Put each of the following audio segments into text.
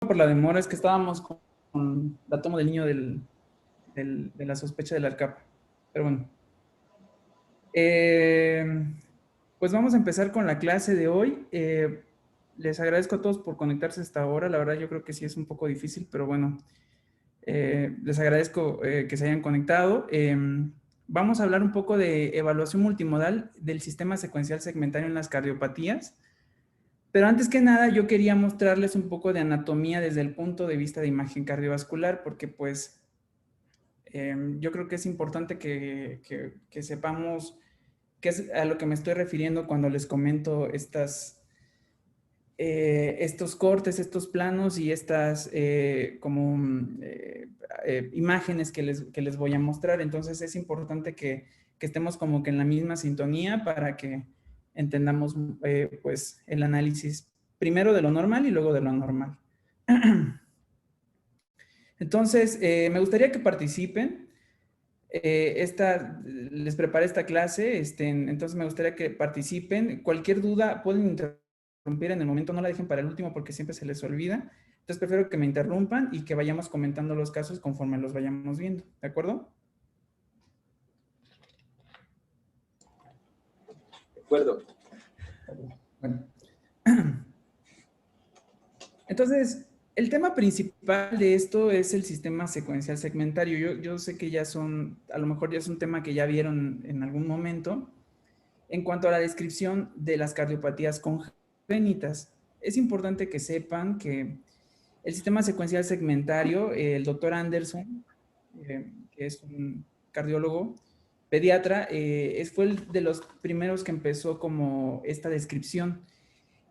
por la demora, es que estábamos con la toma del niño de la sospecha del ARCAP. Pero bueno. Eh, pues vamos a empezar con la clase de hoy. Les agradezco a todos por conectarse hasta ahora. La verdad yo creo que sí es un poco difícil, pero bueno, les agradezco que se hayan conectado. Vamos a hablar un poco de evaluación multimodal del sistema secuencial segmentario en las cardiopatías. Pero antes que nada, yo quería mostrarles un poco de anatomía desde el punto de vista de imagen cardiovascular, porque pues yo creo que es importante que sepamos qué es a lo que me estoy refiriendo cuando les comento estos cortes, estos planos y estas imágenes que les voy a mostrar. Entonces es importante que estemos como que en la misma sintonía para que entendamos pues el análisis primero de lo normal y luego de lo anormal. Entonces, me gustaría que participen. Les preparé esta clase, entonces me gustaría que participen. Cualquier duda pueden interrumpir en el momento, no la dejen para el último porque siempre se les olvida. Entonces prefiero que me interrumpan y que vayamos comentando los casos conforme los vayamos viendo, ¿de acuerdo? De acuerdo. Bueno. Entonces, el tema principal de esto es el sistema secuencial segmentario. Yo sé que a lo mejor ya es un tema que ya vieron en algún momento. En cuanto a la descripción de las cardiopatías congénitas, es importante que sepan que el sistema secuencial segmentario, el doctor Anderson, que es un cardiólogo pediatra, fue el de los primeros que empezó como esta descripción.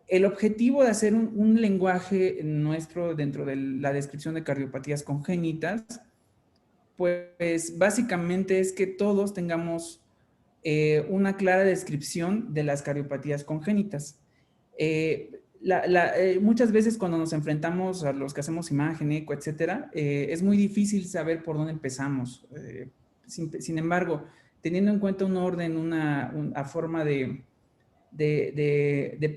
El objetivo de hacer un lenguaje nuestro dentro de la descripción de cardiopatías congénitas, pues básicamente es que todos tengamos una clara descripción de las cardiopatías congénitas. Muchas veces cuando nos enfrentamos a los que hacemos imagen, eco, etcétera, es muy difícil saber por dónde empezamos. Sin embargo, teniendo en cuenta un orden, una forma de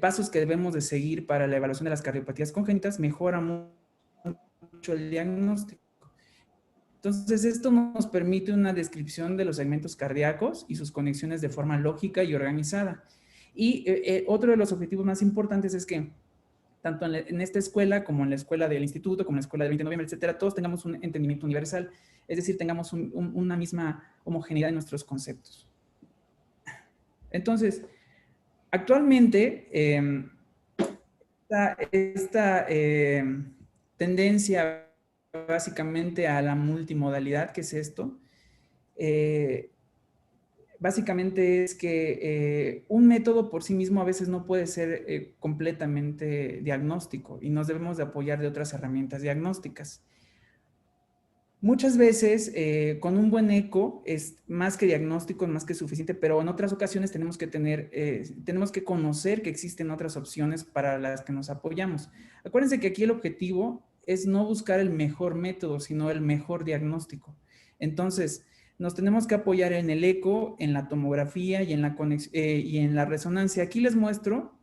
pasos que debemos de seguir para la evaluación de las cardiopatías congénitas, mejora mucho el diagnóstico. Entonces, esto nos permite una descripción de los segmentos cardíacos y sus conexiones de forma lógica y organizada. Y otro de los objetivos más importantes es que tanto en esta escuela como en la escuela del instituto, como en la escuela del 20 de noviembre, etcétera, todos tengamos un entendimiento universal, es decir, tengamos una misma homogeneidad en nuestros conceptos. Entonces, actualmente, esta tendencia básicamente a la multimodalidad, ¿qué es esto? Básicamente es que un método por sí mismo a veces no puede ser completamente diagnóstico y nos debemos de apoyar de otras herramientas diagnósticas. Muchas veces con un buen eco es más que diagnóstico, más que suficiente, pero en otras ocasiones tenemos que conocer que existen otras opciones para las que nos apoyamos. Acuérdense que aquí el objetivo es no buscar el mejor método, sino el mejor diagnóstico. Entonces, nos tenemos que apoyar en el eco, en la tomografía y en la resonancia. Aquí les muestro,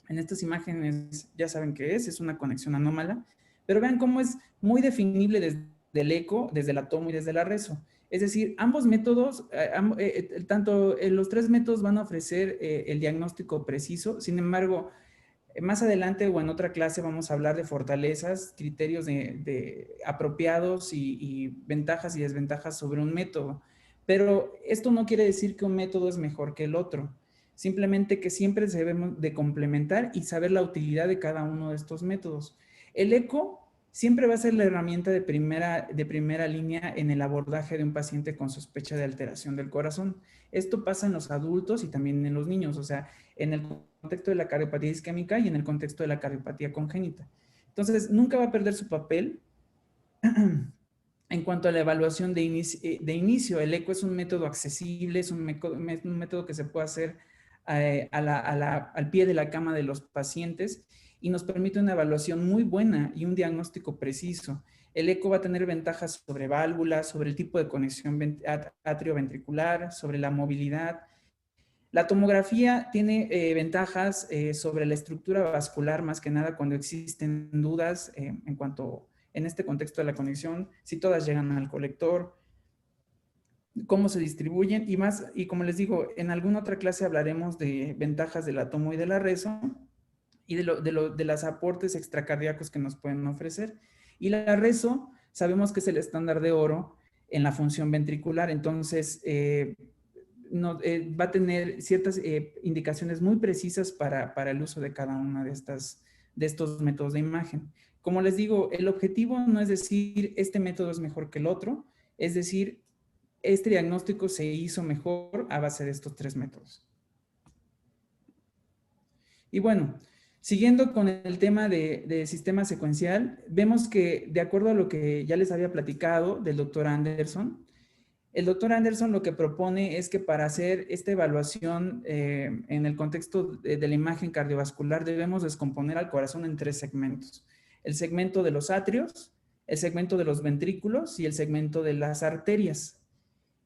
en estas imágenes ya saben qué es una conexión anómala, pero vean cómo es muy definible desde el eco, desde la tomo y desde la reso. Es decir, ambos métodos, los tres métodos van a ofrecer el diagnóstico preciso. Sin embargo, más adelante o en otra clase vamos a hablar de fortalezas, criterios apropiados y ventajas y desventajas sobre un método. Pero esto no quiere decir que un método es mejor que el otro. Simplemente que siempre debemos de complementar y saber la utilidad de cada uno de estos métodos. El eco siempre va a ser la herramienta de primera línea en el abordaje de un paciente con sospecha de alteración del corazón. Esto pasa en los adultos y también en los niños, o sea, en el contexto de la cardiopatía isquémica y en el contexto de la cardiopatía congénita. Entonces, nunca va a perder su papel. En cuanto a la evaluación de inicio, el eco es un método accesible, es un método que se puede hacer al pie de la cama de los pacientes y nos permite una evaluación muy buena y un diagnóstico preciso. El eco va a tener ventajas sobre válvulas, sobre el tipo de conexión atrioventricular, sobre la movilidad. La tomografía tiene ventajas sobre la estructura vascular, más que nada cuando existen dudas en cuanto, en este contexto de la conexión, si todas llegan al colector, cómo se distribuyen y más, y como les digo, en alguna otra clase hablaremos de ventajas de la tomo y de la reso y de los aportes extracardíacos que nos pueden ofrecer. Y la reso, sabemos que es el estándar de oro en la función ventricular, entonces no, va a tener ciertas indicaciones muy precisas para el uso de cada una de estos métodos de imagen. Como les digo, el objetivo no es decir este método es mejor que el otro, es decir, este diagnóstico se hizo mejor a base de estos tres métodos. Y bueno, siguiendo con el tema de sistema secuencial, vemos que de acuerdo a lo que ya les había platicado del doctor Anderson, el doctor Anderson lo que propone es que para hacer esta evaluación en el contexto de la imagen cardiovascular debemos descomponer al corazón en tres segmentos. El segmento de los atrios, el segmento de los ventrículos y el segmento de las arterias.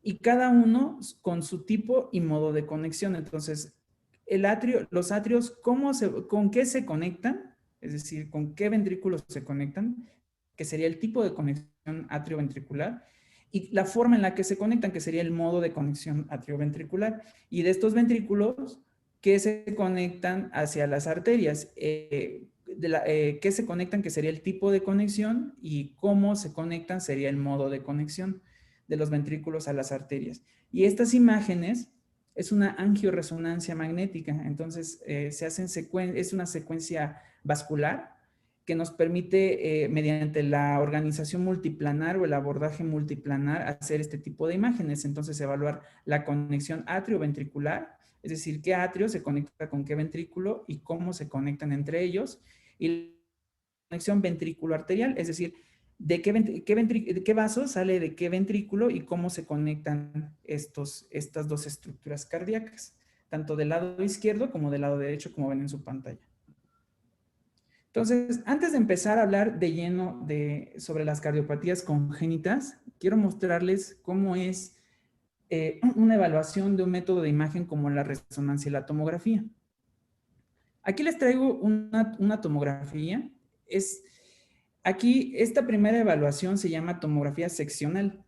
Y cada uno con su tipo y modo de conexión. Entonces, el atrio, los atrios, ¿con qué se conectan? Es decir, ¿con qué ventrículos se conectan? Que sería el tipo de conexión atrioventricular. Y la forma en la que se conectan, que sería el modo de conexión atrioventricular. Y de estos ventrículos, ¿qué se conectan hacia las arterias? ¿Qué se conectan? Que sería el tipo de conexión. Y cómo se conectan sería el modo de conexión de los ventrículos a las arterias. Y estas imágenes es una angioresonancia magnética, entonces se hacen es una secuencia vascular que nos permite, mediante la organización multiplanar o el abordaje multiplanar, hacer este tipo de imágenes. Entonces, evaluar la conexión atrioventricular, es decir, qué atrio se conecta con qué ventrículo y cómo se conectan entre ellos. Y la conexión ventrículo-arterial, es decir, de qué vaso sale de qué ventrículo y cómo se conectan estas dos estructuras cardíacas, tanto del lado izquierdo como del lado derecho, como ven en su pantalla. Entonces, antes de empezar a hablar de lleno sobre las cardiopatías congénitas, quiero mostrarles cómo es una evaluación de un método de imagen como la resonancia y la tomografía. Aquí les traigo una tomografía. Aquí, esta primera evaluación se llama tomografía seccional.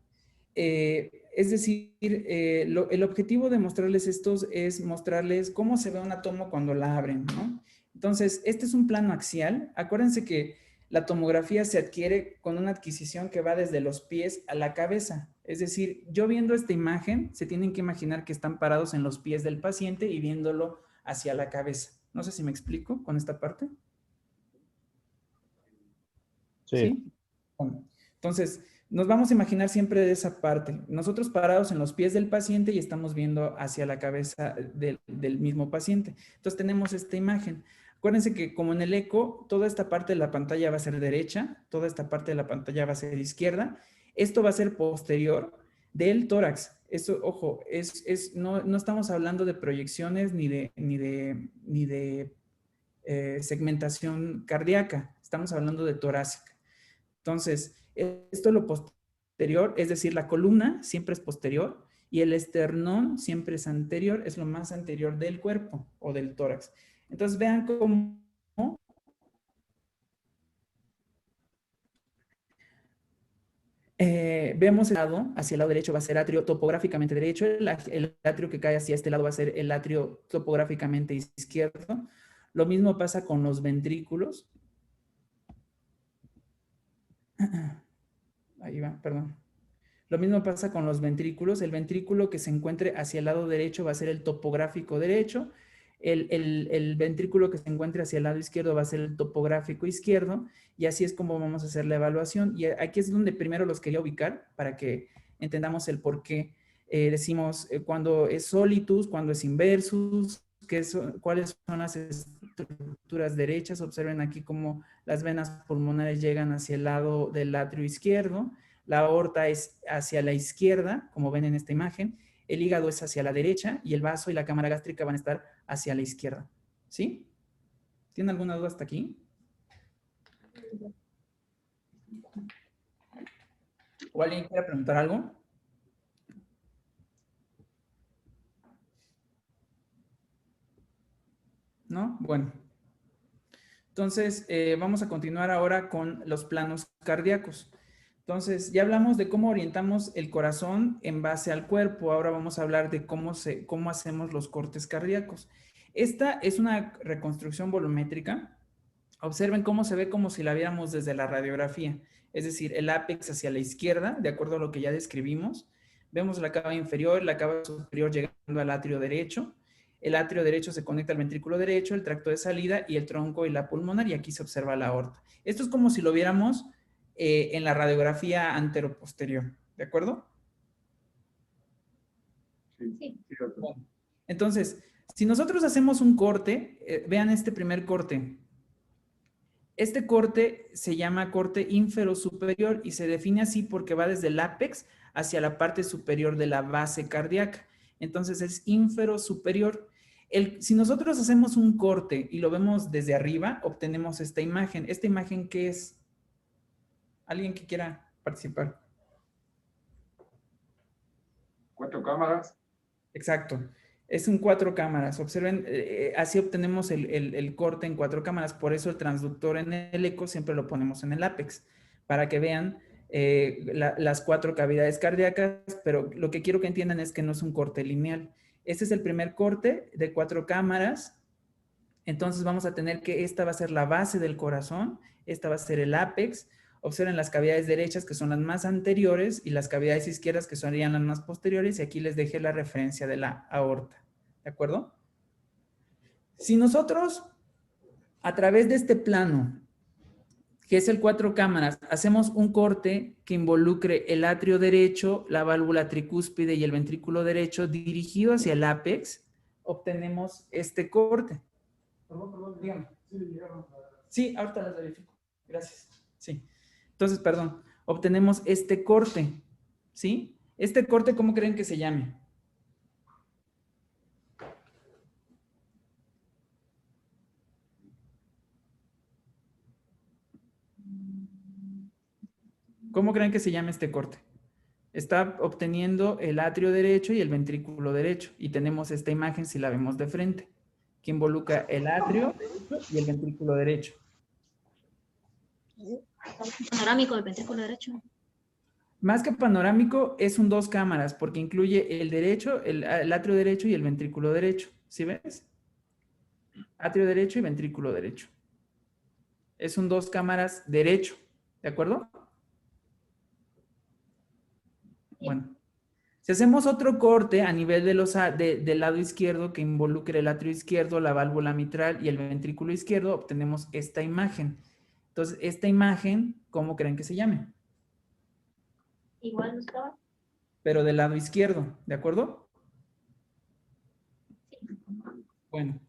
Es decir, el objetivo de mostrarles estos es mostrarles cómo se ve una tomo cuando la abren, ¿no? Entonces, este es un plano axial. Acuérdense que la tomografía se adquiere con una adquisición que va desde los pies a la cabeza. Es decir, yo viendo esta imagen, se tienen que imaginar que están parados en los pies del paciente y viéndolo hacia la cabeza. No sé si me explico con esta parte. Sí. ¿Sí? Bueno, entonces, nos vamos a imaginar siempre de esa parte. Nosotros parados en los pies del paciente y estamos viendo hacia la cabeza del mismo paciente. Entonces, tenemos esta imagen. Acuérdense que como en el eco, toda esta parte de la pantalla va a ser derecha, toda esta parte de la pantalla va a ser izquierda. Esto va a ser posterior del tórax. Eso, ojo, no estamos hablando de proyecciones ni de segmentación cardíaca. Estamos hablando de torácica. Entonces, esto es lo posterior, es decir, la columna siempre es posterior y el esternón siempre es anterior, es lo más anterior del cuerpo o del tórax. Entonces, vean cómo vemos el lado, hacia el lado derecho va a ser atrio topográficamente derecho, el atrio que cae hacia este lado va a ser el atrio topográficamente izquierdo. Lo mismo pasa con los ventrículos. Ahí va, perdón. Lo mismo pasa con los ventrículos. El ventrículo que se encuentre hacia el lado derecho va a ser el topográfico derecho. El ventrículo que se encuentre hacia el lado izquierdo va a ser el topográfico izquierdo. Y así es como vamos a hacer la evaluación. Y aquí es donde primero los quería ubicar para que entendamos el por qué decimos cuándo es solitus, cuándo es inversus, cuáles son las estructuras derechas. Observen aquí cómo las venas pulmonares llegan hacia el lado del atrio izquierdo. La aorta es hacia la izquierda, como ven en esta imagen, el hígado es hacia la derecha y el vaso y la cámara gástrica van a estar hacia la izquierda. ¿Sí? ¿Tienen alguna duda hasta aquí? ¿O alguien quiere preguntar algo? Bueno, entonces vamos a continuar ahora con los planos cardíacos. Entonces, ya hablamos de cómo orientamos el corazón en base al cuerpo. Ahora vamos a hablar de cómo hacemos los cortes cardíacos. Esta es una reconstrucción volumétrica. Observen cómo se ve como si la viéramos desde la radiografía. Es decir, el ápex hacia la izquierda, de acuerdo a lo que ya describimos. Vemos la cava inferior, la cava superior llegando al atrio derecho. El atrio derecho se conecta al ventrículo derecho, el tracto de salida y el tronco y la pulmonar. Y aquí se observa la aorta. Esto es como si lo viéramos en la radiografía anteroposterior, ¿de acuerdo? Sí. Bueno, entonces, si nosotros hacemos un corte, vean este primer corte. Este corte se llama corte ínfero-superior y se define así porque va desde el ápex hacia la parte superior de la base cardíaca. Entonces es ínfero-superior. Si nosotros hacemos un corte y lo vemos desde arriba, obtenemos esta imagen. ¿Esta imagen qué es? ¿Alguien que quiera participar? 4 cámaras. Exacto. Es un 4 cámaras. Observen, así obtenemos el corte en 4 cámaras. Por eso el transductor en el eco siempre lo ponemos en el ápex, para que vean las 4 cavidades cardíacas, pero lo que quiero que entiendan es que no es un corte lineal. Este es el primer corte de 4 cámaras. Entonces vamos a tener que esta va a ser la base del corazón, esta va a ser el ápex. Observen las cavidades derechas que son las más anteriores y las cavidades izquierdas que serían las más posteriores, y aquí les dejé la referencia de la aorta. ¿De acuerdo? Si nosotros a través de este plano, que es el 4 cámaras, hacemos un corte que involucre el atrio derecho, la válvula tricúspide y el ventrículo derecho dirigido hacia el ápex, obtenemos este corte. Perdón, dígame. Sí, ahorita las verifico. Gracias. Sí. Entonces, perdón, obtenemos este corte, ¿sí? Este corte, ¿cómo creen que se llame? ¿Cómo creen que se llama este corte? Está obteniendo el atrio derecho y el ventrículo derecho. Y tenemos esta imagen si la vemos de frente, que involucra el atrio derecho y el ventrículo derecho. Panorámico del ventrículo derecho. Más que panorámico, es un 2 cámaras, porque incluye el derecho, el atrio derecho y el ventrículo derecho. ¿Sí ves? Atrio derecho y ventrículo derecho. Es un 2 cámaras derecho. ¿De acuerdo? Bueno. Si hacemos otro corte a nivel del lado izquierdo que involucre el atrio izquierdo, la válvula mitral y el ventrículo izquierdo, obtenemos esta imagen. Entonces, esta imagen, ¿cómo creen que se llame? Igual no estaba. Pero del lado izquierdo, ¿de acuerdo? Bueno,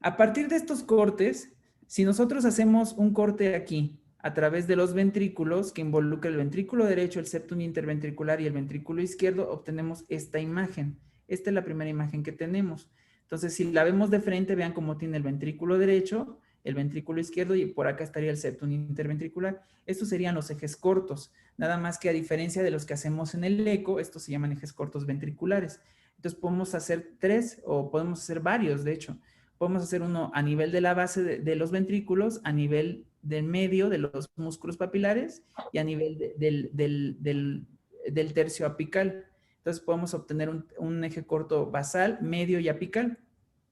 a partir de estos cortes, si nosotros hacemos un corte aquí a través de los ventrículos que involucra el ventrículo derecho, el septum interventricular y el ventrículo izquierdo, obtenemos esta imagen. Esta es la primera imagen que tenemos. Entonces, si la vemos de frente, vean cómo tiene el ventrículo derecho, el ventrículo izquierdo y por acá estaría el septum interventricular. Estos serían los ejes cortos, nada más que a diferencia de los que hacemos en el eco, estos se llaman ejes cortos ventriculares. Entonces, podemos hacer 3 o podemos hacer varios, de hecho. Podemos hacer uno a nivel de la base de los ventrículos, a nivel del medio de los músculos papilares y a nivel del tercio apical. Entonces podemos obtener un eje corto basal, medio y apical,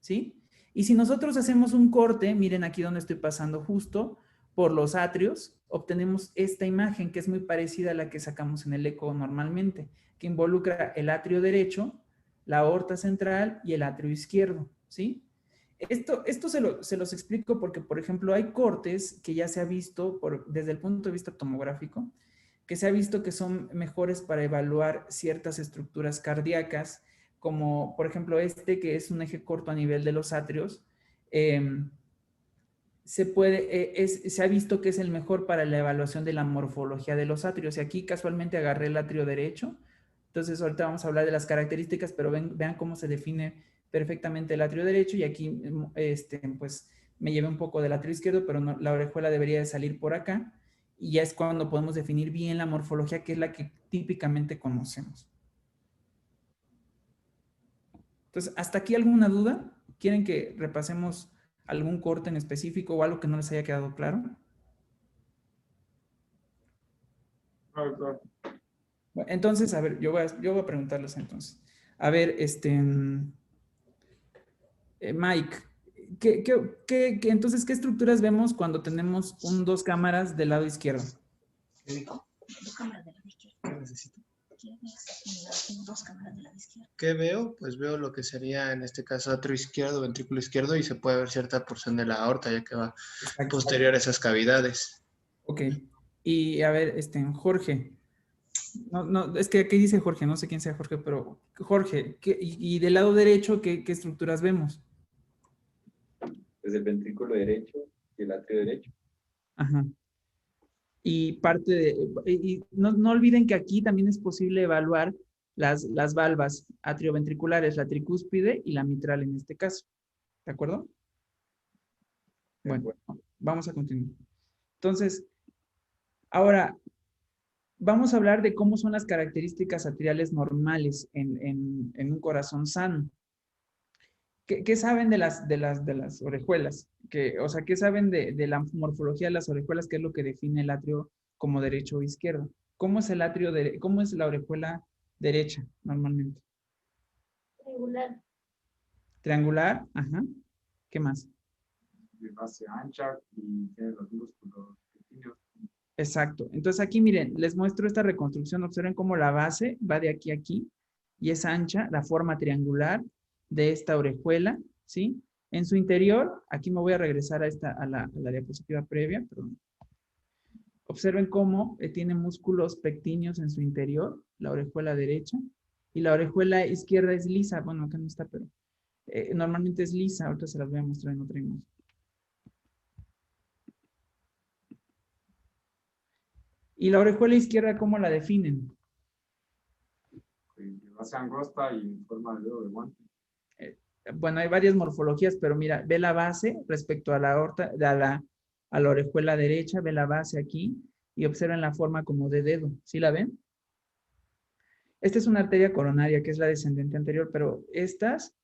¿sí? Y si nosotros hacemos un corte, miren aquí donde estoy pasando justo, por los atrios, obtenemos esta imagen que es muy parecida a la que sacamos en el eco normalmente, que involucra el atrio derecho, la aorta central y el atrio izquierdo, ¿sí? Esto se los explico porque, por ejemplo, hay cortes que ya se ha visto desde el punto de vista tomográfico, que se ha visto que son mejores para evaluar ciertas estructuras cardíacas, como por ejemplo este, que es un eje corto a nivel de los atrios. Se ha visto que es el mejor para la evaluación de la morfología de los atrios. Y aquí casualmente agarré el atrio derecho. Entonces ahorita vamos a hablar de las características, pero vean cómo se define perfectamente el atrio derecho, y aquí pues me llevé un poco del atrio izquierdo, pero no, la orejuela debería de salir por acá, y ya es cuando podemos definir bien la morfología, que es la que típicamente conocemos. Entonces, ¿hasta aquí alguna duda? ¿Quieren que repasemos ¿Algún corte en específico o algo que no les haya quedado claro? No, doctor. Bueno, entonces, a ver, yo voy a preguntarles entonces. A ver, Mike, entonces, ¿qué estructuras vemos cuando tenemos dos cámaras del lado izquierdo? ¿Qué dijo? Dos cámaras de la izquierda. ¿Qué necesito? Tengo dos cámaras de la izquierda. ¿Qué veo? Pues veo lo que sería en este caso atrio izquierdo, ventrículo izquierdo y se puede ver cierta porción de la aorta ya que va Exacto. posterior a esas cavidades. Ok. Y a ver, Jorge. No, es que aquí dice Jorge, no sé quién sea Jorge, pero Jorge, y del lado derecho, ¿qué estructuras vemos? Desde el ventrículo derecho y el atrio derecho. Ajá. Y parte y no olviden que aquí también es posible evaluar las valvas atrioventriculares, la tricúspide y la mitral en este caso. ¿De acuerdo? Bueno, vamos a continuar. Entonces, ahora, vamos a hablar de cómo son las características atriales normales en un corazón sano. ¿Qué saben de las orejuelas? O sea, ¿qué saben de la morfología de las orejuelas? ¿Qué es lo que define el atrio como derecho o izquierdo? ¿Cómo es cómo es la orejuela derecha normalmente? Regular. Triangular, ajá. ¿Qué más? De base ancha y tiene los músculos pequeños. Exacto. Entonces aquí miren, les muestro esta reconstrucción. Observen cómo la base va de aquí a aquí y es ancha, la forma triangular de esta orejuela, ¿sí? En su interior, aquí me voy a regresar a la diapositiva previa, perdón. Observen cómo tiene músculos pectíneos en su interior, la orejuela derecha, y la orejuela izquierda es lisa. Bueno, acá no está, pero normalmente es lisa. Ahorita se las voy a mostrar en otra imagen. ¿Y la orejuela izquierda cómo la definen? De base angosta y en forma de dedo de guante. Bueno, hay varias morfologías, pero mira, ve la base respecto a la aorta, a la orejuela derecha, ve la base aquí y observen la forma como de dedo. ¿Sí la ven? Esta es una arteria coronaria, que es la descendente anterior, pero estas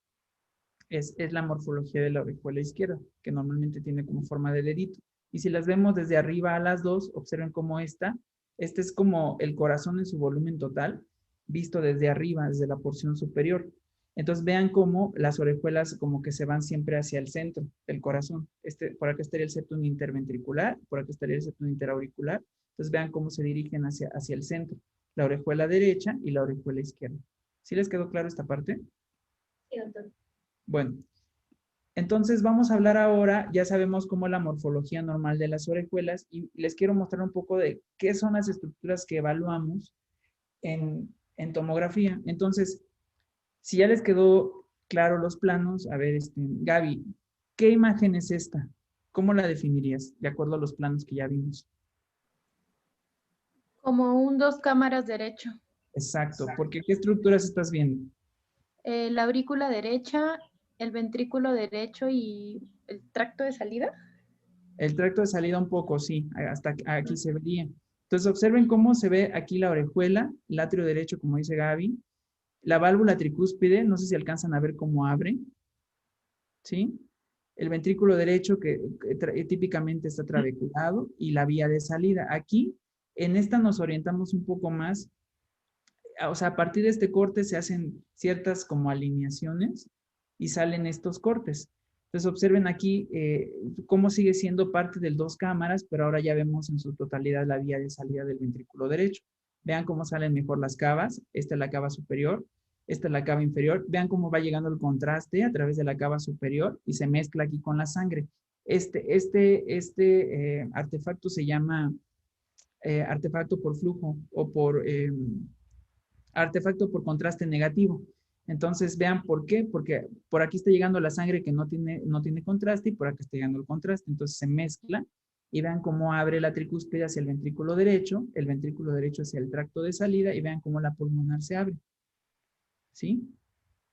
es la morfología de la orejuela izquierda, que normalmente tiene como forma de dedito. Y si las vemos desde arriba a las dos, observen cómo esta es como el corazón en su volumen total, visto desde arriba, desde la porción superior. Entonces vean cómo las orejuelas como que se van siempre hacia el centro del corazón. Por acá estaría el septum interventricular, por acá estaría el septum interauricular. Entonces vean cómo se dirigen hacia el centro, la orejuela derecha y la orejuela izquierda. ¿Sí les quedó claro esta parte? Sí, doctor. Bueno, entonces vamos a hablar ahora, ya sabemos cómo es la morfología normal de las orejuelas y les quiero mostrar un poco de qué son las estructuras que evaluamos en tomografía. Entonces, si ya les quedó claro los planos, a ver, Gaby, ¿qué imagen es esta? ¿Cómo la definirías de acuerdo a los planos que ya vimos? Como un dos cámaras derecho. Exacto, porque ¿qué estructuras estás viendo? La aurícula derecha, el ventrículo derecho y el tracto de salida. El tracto de salida un poco, sí, hasta aquí se vería. Entonces observen cómo se ve aquí la orejuela, el atrio derecho, como dice Gaby, la válvula tricúspide, no sé si alcanzan a ver cómo abre, ¿sí? El ventrículo derecho que típicamente está trabeculado y la vía de salida. Aquí, en esta nos orientamos un poco más, o sea, a partir de este corte se hacen ciertas como alineaciones y salen estos cortes. Entonces observen aquí cómo sigue siendo parte del dos cámaras, pero ahora ya vemos en su totalidad la vía de salida del ventrículo derecho. Vean cómo salen mejor las cavas. Esta es la cava superior, esta es la cava inferior. Vean cómo va llegando el contraste a través de la cava superior y se mezcla aquí con la sangre. Artefacto se llama artefacto por flujo o por artefacto por contraste negativo. Entonces, vean por qué, porque por aquí está llegando la sangre que no tiene contraste y por acá está llegando el contraste. Entonces se mezcla y vean cómo abre la tricúspide hacia el ventrículo derecho hacia el tracto de salida y vean cómo la pulmonar se abre. ¿Sí?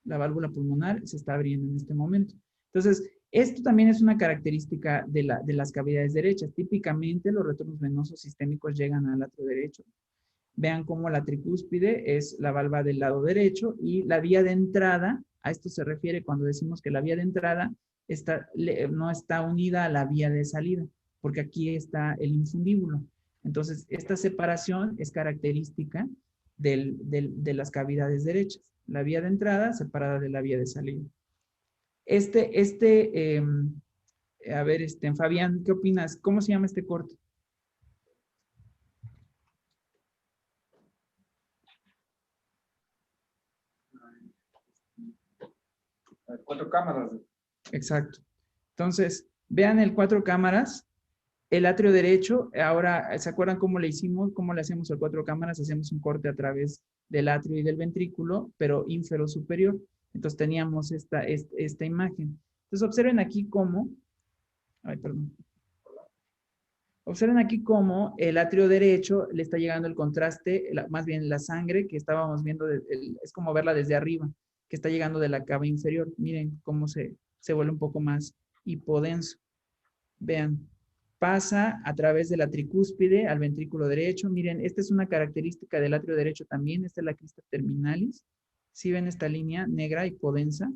La válvula pulmonar se está abriendo en este momento. Entonces, esto también es una característica de las cavidades derechas. Típicamente los retornos venosos sistémicos llegan al atrio derecho. Vean cómo la tricúspide es la valva del lado derecho y la vía de entrada, a esto se refiere cuando decimos que la vía de entrada no está unida a la vía de salida, porque aquí está el infundíbulo. Entonces, esta separación es característica de las cavidades derechas. La vía de entrada separada de la vía de salida. A ver, Fabián, ¿qué opinas? ¿Cómo se llama este corte? Cuatro cámaras. Exacto. Entonces, vean el 4 cámaras, el atrio derecho. Ahora, ¿se acuerdan cómo le hicimos? ¿Cómo le hacemos el 4 cámaras? Hacemos un corte a través del atrio y del ventrículo, pero ínfero superior. Entonces teníamos esta imagen. Entonces observen aquí cómo, observen aquí cómo el atrio derecho le está llegando el contraste, más bien la sangre que estábamos viendo, es como verla desde arriba, que está llegando de la cava inferior. Miren cómo se vuelve un poco más hipodenso. Vean, pasa a través de la tricúspide al ventrículo derecho. Miren, esta es una característica del atrio derecho también. Esta es la crista terminalis. ¿Sí ven esta línea negra hipodensa?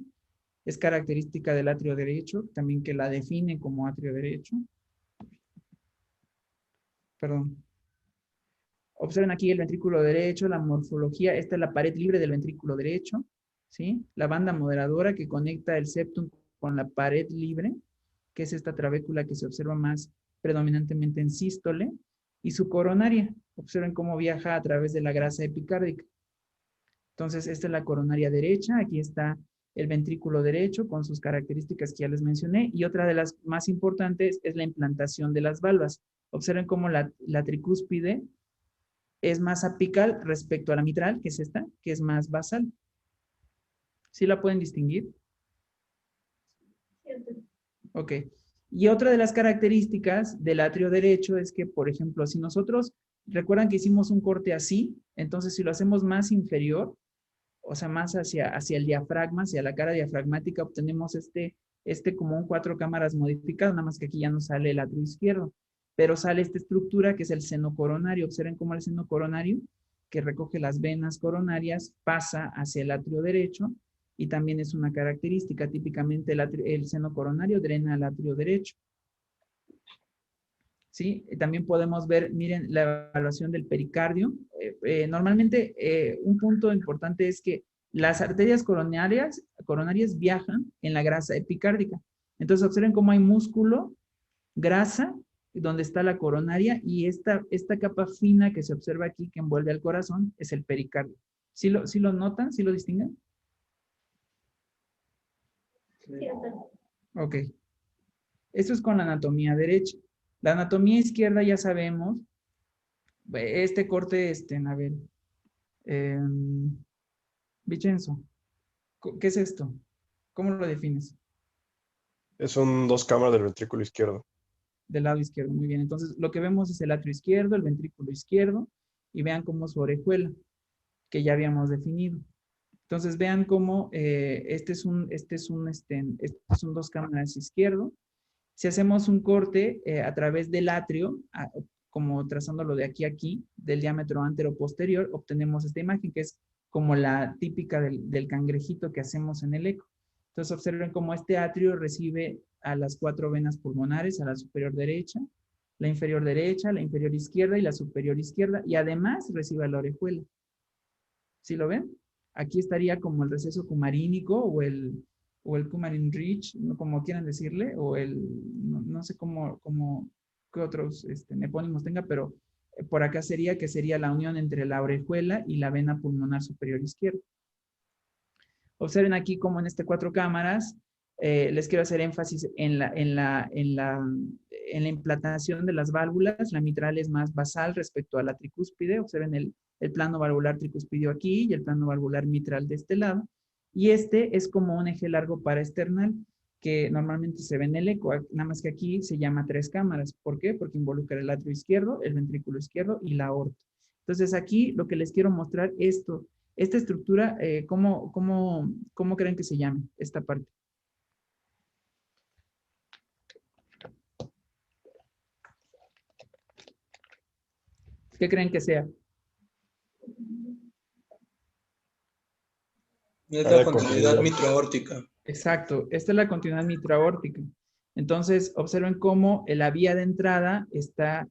Es característica del atrio derecho, también que la define como atrio derecho. Perdón. Observen aquí el ventrículo derecho, la morfología. Esta es la pared libre del ventrículo derecho, ¿sí? La banda moderadora que conecta el septum con la pared libre, que es esta trabécula que se observa más predominantemente en sístole, y su coronaria. Observen cómo viaja a través de la grasa epicárdica. Entonces, esta es la coronaria derecha. Aquí está el ventrículo derecho con sus características que ya les mencioné. Y otra de las más importantes es la implantación de las valvas. Observen cómo la tricúspide es más apical respecto a la mitral, que es esta, que es más basal. ¿Sí la pueden distinguir? Ok. Y otra de las características del atrio derecho es que, por ejemplo, si nosotros, recuerdan que hicimos un corte así, entonces si lo hacemos más inferior, o sea, más hacia el diafragma, hacia la cara diafragmática, obtenemos como un 4 cámaras modificado, nada más que aquí ya no sale el atrio izquierdo, pero sale esta estructura que es el seno coronario. Observen cómo el seno coronario, que recoge las venas coronarias, pasa hacia el atrio derecho, y también es una característica. Típicamente el seno coronario drena al atrio derecho. ¿Sí? También podemos ver, miren, la evaluación del pericardio. Normalmente, un punto importante es que las arterias coronarias viajan en la grasa epicárdica. Entonces, observen cómo hay músculo, grasa, donde está la coronaria, y esta capa fina que se observa aquí, que envuelve al corazón, es el pericardio. ¿Sí lo notan? ¿Sí lo distinguen? Ok. Esto es con la anatomía derecha. La anatomía izquierda ya sabemos. Este corte, a ver. Vicenzo, ¿qué es esto? ¿Cómo lo defines? Son 2 cámaras del ventrículo izquierdo. Del lado izquierdo, muy bien. Entonces, lo que vemos es el atrio izquierdo, el ventrículo izquierdo, y vean cómo su orejuela, que ya habíamos definido. Entonces, vean cómo son 2 cámaras izquierdo. Si hacemos un corte a través del atrio, como trazándolo de aquí a aquí, del diámetro antero-posterior, obtenemos esta imagen que es como la típica del cangrejito que hacemos en el eco. Entonces observen cómo este atrio recibe a las 4 venas pulmonares, a la superior derecha, la inferior izquierda y la superior izquierda, y además recibe a la orejuela. ¿Sí lo ven? Aquí estaría como el receso cumarínico o el Coumarin Ridge, como quieran decirle, o no sé qué otros epónimos tenga, pero por acá sería la unión entre la orejuela y la vena pulmonar superior izquierda. Observen aquí como en este 4 cámaras, les quiero hacer énfasis en la implantación de las válvulas. La mitral es más basal respecto a la tricúspide. Observen el plano valvular tricuspidio aquí y el plano valvular mitral de este lado. Y este es como un eje largo paraesternal que normalmente se ve en el eco, nada más que aquí se llama 3 cámaras. ¿Por qué? Porque involucra el atrio izquierdo, el ventrículo izquierdo y la aorta. Entonces aquí lo que les quiero mostrar es esta estructura, ¿cómo creen que se llame esta parte? ¿Qué creen que sea? Es la continuidad mitroaórtica. Exacto, esta es la continuidad mitroaórtica. Entonces, observen cómo la vía de entrada está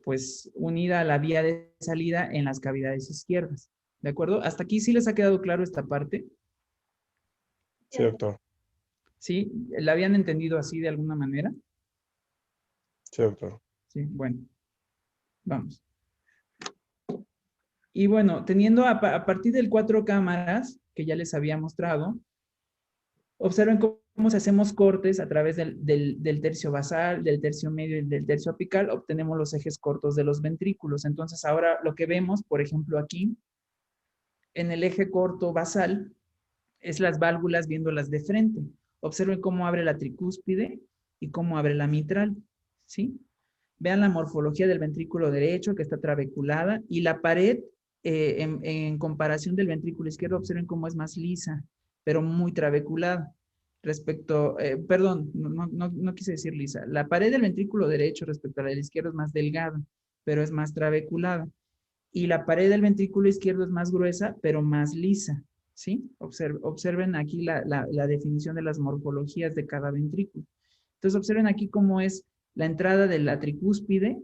pues unida a la vía de salida en las cavidades izquierdas. ¿De acuerdo? ¿Hasta aquí sí les ha quedado claro esta parte? Sí, doctor. ¿Sí? ¿La habían entendido así de alguna manera? Sí, doctor. Sí, bueno. Vamos. Y bueno, teniendo a partir del 4 cámaras, que ya les había mostrado, observen cómo si hacemos cortes a través del tercio basal, del tercio medio y del tercio apical, obtenemos los ejes cortos de los ventrículos. Entonces ahora lo que vemos, por ejemplo aquí, en el eje corto basal, es las válvulas viéndolas de frente. Observen cómo abre la tricúspide y cómo abre la mitral, ¿sí? Vean la morfología del ventrículo derecho que está trabeculada y la pared en comparación del ventrículo izquierdo, observen cómo es más lisa, pero muy trabeculada. Respecto, perdón, no quise decir lisa. La pared del ventrículo derecho respecto a la del izquierdo es más delgada, pero es más trabeculada. Y la pared del ventrículo izquierdo es más gruesa, pero más lisa, ¿sí? Observen aquí la definición de las morfologías de cada ventrículo. Entonces, observen aquí cómo es la entrada de la tricúspide,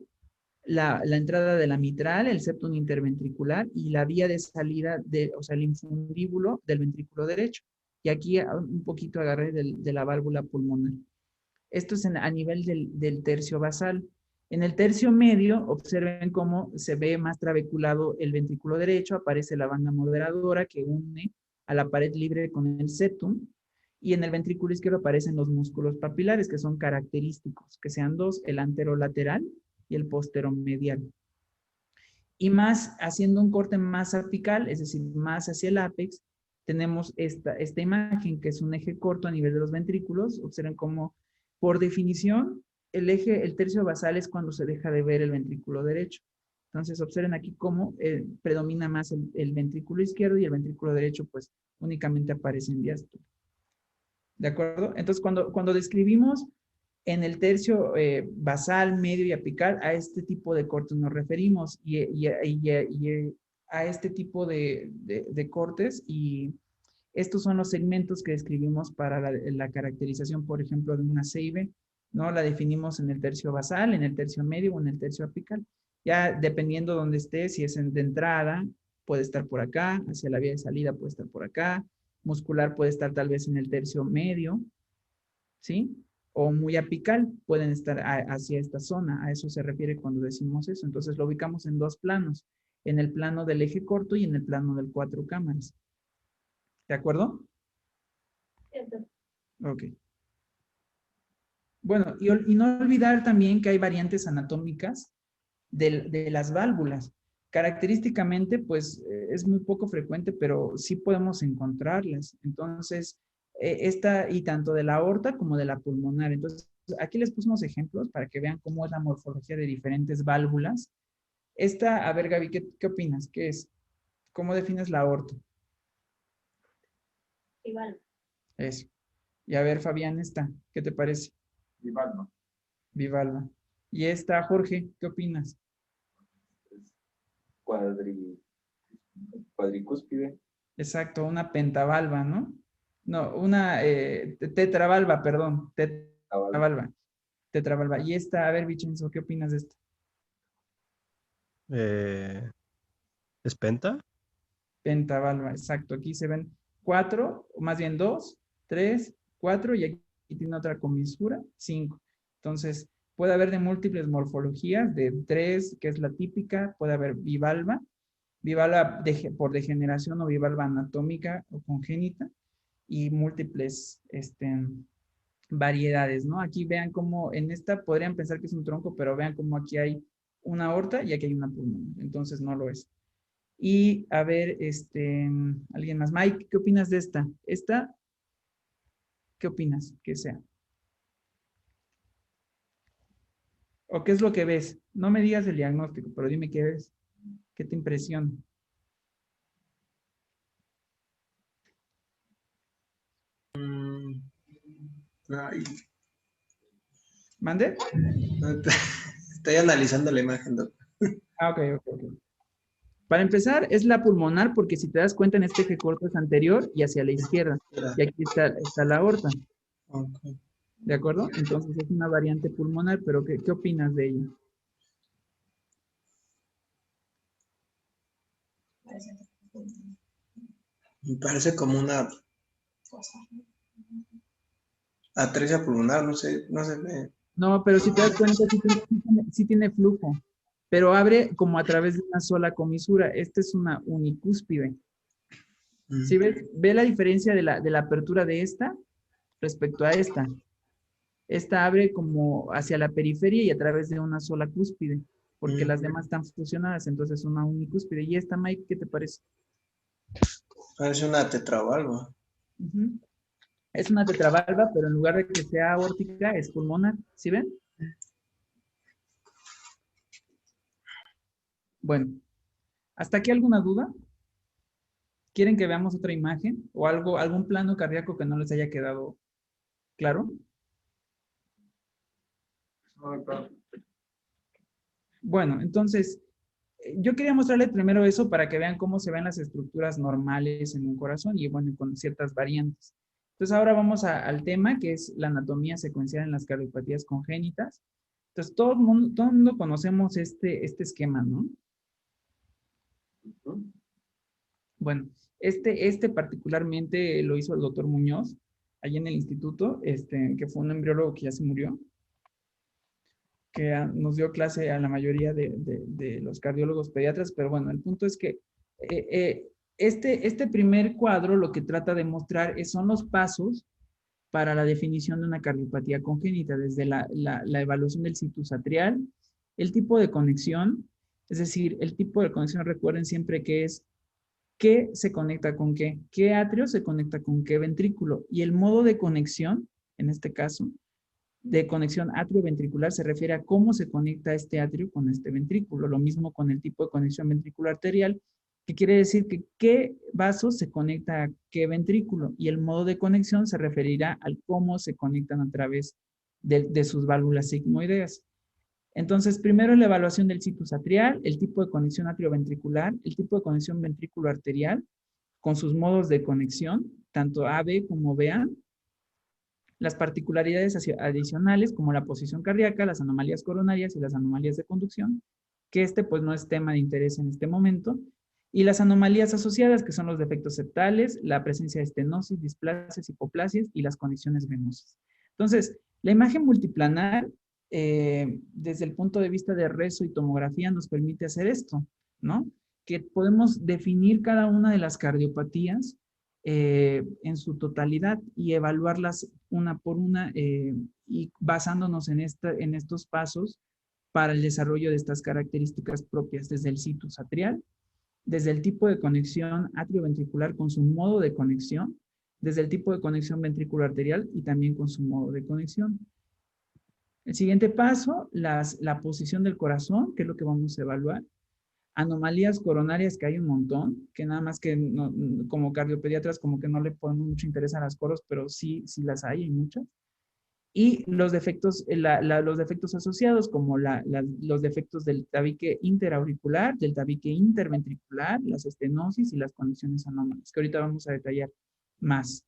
la entrada de la mitral, el septum interventricular y la vía de salida, o sea, el infundíbulo del ventrículo derecho. Y aquí un poquito agarré de la válvula pulmonar. Esto es a nivel del tercio basal. En el tercio medio, observen cómo se ve más trabeculado el ventrículo derecho, aparece la banda moderadora que une a la pared libre con el septum, y en el ventrículo izquierdo aparecen los músculos papilares, que son característicos, que sean dos, el anterolateral y el posteromedial. Y más, haciendo un corte más apical, es decir, más hacia el ápex, tenemos esta imagen, que es un eje corto a nivel de los ventrículos. Observen cómo, por definición, el tercio basal es cuando se deja de ver el ventrículo derecho. Entonces, observen aquí cómo predomina más el ventrículo izquierdo y el ventrículo derecho, pues, únicamente aparece en diástole. ¿De acuerdo? Entonces, cuando describimos en el tercio basal, medio y apical, a este tipo de cortes nos referimos y a este tipo de cortes, y estos son los segmentos que describimos para la caracterización, por ejemplo, de una CIB, ¿no? La definimos en el tercio basal, en el tercio medio o en el tercio apical. Ya dependiendo de dónde esté, si es de entrada, puede estar por acá, hacia la vía de salida puede estar por acá, muscular puede estar tal vez en el tercio medio, ¿sí? O muy apical, pueden estar hacia esta zona, a eso se refiere cuando decimos eso. Entonces lo ubicamos en dos planos, en el plano del eje corto y en el plano del 4 cámaras. ¿De acuerdo? Cierto. Ok. Bueno, y no olvidar también que hay variantes anatómicas de las válvulas. Característicamente, pues, es muy poco frecuente, pero sí podemos encontrarlas. Entonces, y tanto de la aorta como de la pulmonar. Entonces, aquí les puse unos ejemplos para que vean cómo es la morfología de diferentes válvulas. A ver, Gaby, ¿qué opinas? ¿Qué es? ¿Cómo defines la aorta? Igual. Eso. Y a ver, Fabián, ¿qué te parece? Bivalva. Bivalva. Y Jorge, ¿qué opinas? Cuadricúspide. Exacto, una pentavalva, ¿no? No, una tetravalva, perdón. Tetravalva. Tetravalva. Y a ver, Vicenzo, ¿qué opinas de esto? ¿Es penta? Pentavalva, exacto. Aquí se ven 4, o más bien 2, 3, 4, y aquí tiene otra comisura, 5. Entonces, puede haber de múltiples morfologías, de 3, que es la típica, puede haber bivalva por degeneración o bivalva anatómica o congénita, y múltiples variedades, ¿no? Aquí vean cómo en esta podrían pensar que es un tronco, pero vean cómo aquí hay una aorta y aquí hay una pulmón, entonces no lo es. Y a ver, alguien más. Mike, ¿qué opinas de esta? ¿Qué opinas que sea? ¿O qué es lo que ves? No me digas el diagnóstico, pero dime qué ves. ¿Qué te impresiona? Ay, ¿Mande? estoy analizando la imagen, doctor. Ah, ok. Para empezar, es la pulmonar, porque si te das cuenta, en este eje corto es anterior y hacia la izquierda. Y aquí está la aorta. Ok. ¿De acuerdo? Entonces es una variante pulmonar, pero ¿qué opinas de ella? Me parece como una atresia pulmonar, no sé, no se ve. No, pero si te das cuenta, sí tiene flujo, pero abre como a través de una sola comisura. Esta es una unicúspide. ¿Sí ves? ¿Ve la diferencia de la apertura de esta respecto a esta? Esta abre como hacia la periferia y a través de una sola cúspide, porque las demás están fusionadas, entonces una unicúspide. ¿Y esta, Mike, qué te parece? Parece una tetravalva. Ujú. Es una tetravalva, pero en lugar de que sea aórtica, es pulmonar. ¿Sí ven? Bueno, ¿hasta aquí alguna duda? ¿Quieren que veamos otra imagen o algún plano cardíaco que no les haya quedado claro? No, claro. Bueno, entonces, yo quería mostrarles primero eso para que vean cómo se ven las estructuras normales en un corazón y bueno, con ciertas variantes. Entonces ahora vamos al tema que es la anatomía secuencial en las cardiopatías congénitas. Entonces todo el mundo conocemos este esquema, ¿no? Bueno, este particularmente lo hizo el doctor Muñoz, allí en el instituto, que fue un embriólogo que ya se murió, que nos dio clase a la mayoría de los cardiólogos pediatras, pero bueno, el punto es que este primer cuadro lo que trata de mostrar son los pasos para la definición de una cardiopatía congénita, desde la evaluación del situs atrial, el tipo de conexión, es decir, el tipo de conexión, recuerden siempre que es qué se conecta con qué atrio se conecta con qué ventrículo, y el modo de conexión, en este caso, de conexión atrioventricular se refiere a cómo se conecta este atrio con este ventrículo. Lo mismo con el tipo de conexión ventricular arterial, que quiere decir que qué vaso se conecta a qué ventrículo, y el modo de conexión se referirá al cómo se conectan a través de sus válvulas sigmoideas. Entonces, primero la evaluación del situs atrial, el tipo de conexión atrioventricular, el tipo de conexión ventrículo arterial, con sus modos de conexión, tanto AB como BA, las particularidades adicionales como la posición cardíaca, las anomalías coronarias y las anomalías de conducción, que pues no es tema de interés en este momento, y las anomalías asociadas, que son los defectos septales, la presencia de estenosis, displasias, hipoplasias y las conexiones venosas. Entonces, la imagen multiplanar, desde el punto de vista de rezo y tomografía, nos permite hacer esto, ¿no? Que podemos definir cada una de las cardiopatías en su totalidad y evaluarlas una por una y basándonos en estos pasos para el desarrollo de estas características propias, desde el situs atrial, desde el tipo de conexión atrioventricular con su modo de conexión, desde el tipo de conexión ventricular arterial y también con su modo de conexión. El siguiente paso, la posición del corazón, que es lo que vamos a evaluar. Anomalías coronarias, que hay un montón, que nada más que no, como cardiopediatras como que no le ponemos mucho interés a las coros, pero sí las hay muchas. Y los defectos, los defectos asociados, como los defectos del tabique interauricular, del tabique interventricular, las estenosis y las conexiones anómalas, que ahorita vamos a detallar más.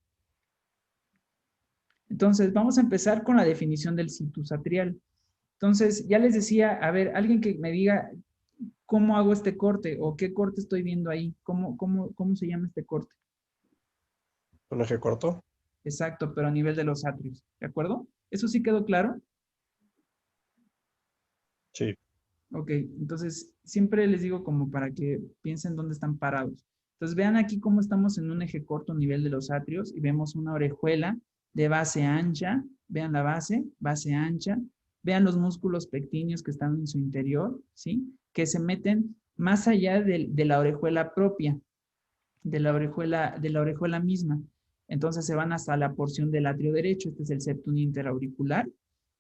Entonces, vamos a empezar con la definición del situs atrial. Entonces, ya les decía, a ver, alguien que me diga cómo hago este corte o qué corte estoy viendo ahí, cómo se llama este corte. ¿Un eje corto? Exacto, pero a nivel de los atrios, ¿de acuerdo? ¿Eso sí quedó claro? Sí. Ok, entonces siempre les digo como para que piensen dónde están parados. Entonces vean aquí cómo estamos en un eje corto a nivel de los atrios y vemos una orejuela de base ancha, vean la base ancha, vean los músculos pectíneos que están en su interior, ¿sí? Que se meten más allá de la orejuela propia, de la orejuela misma. Entonces se van hasta la porción del atrio derecho, este es el septum interauricular,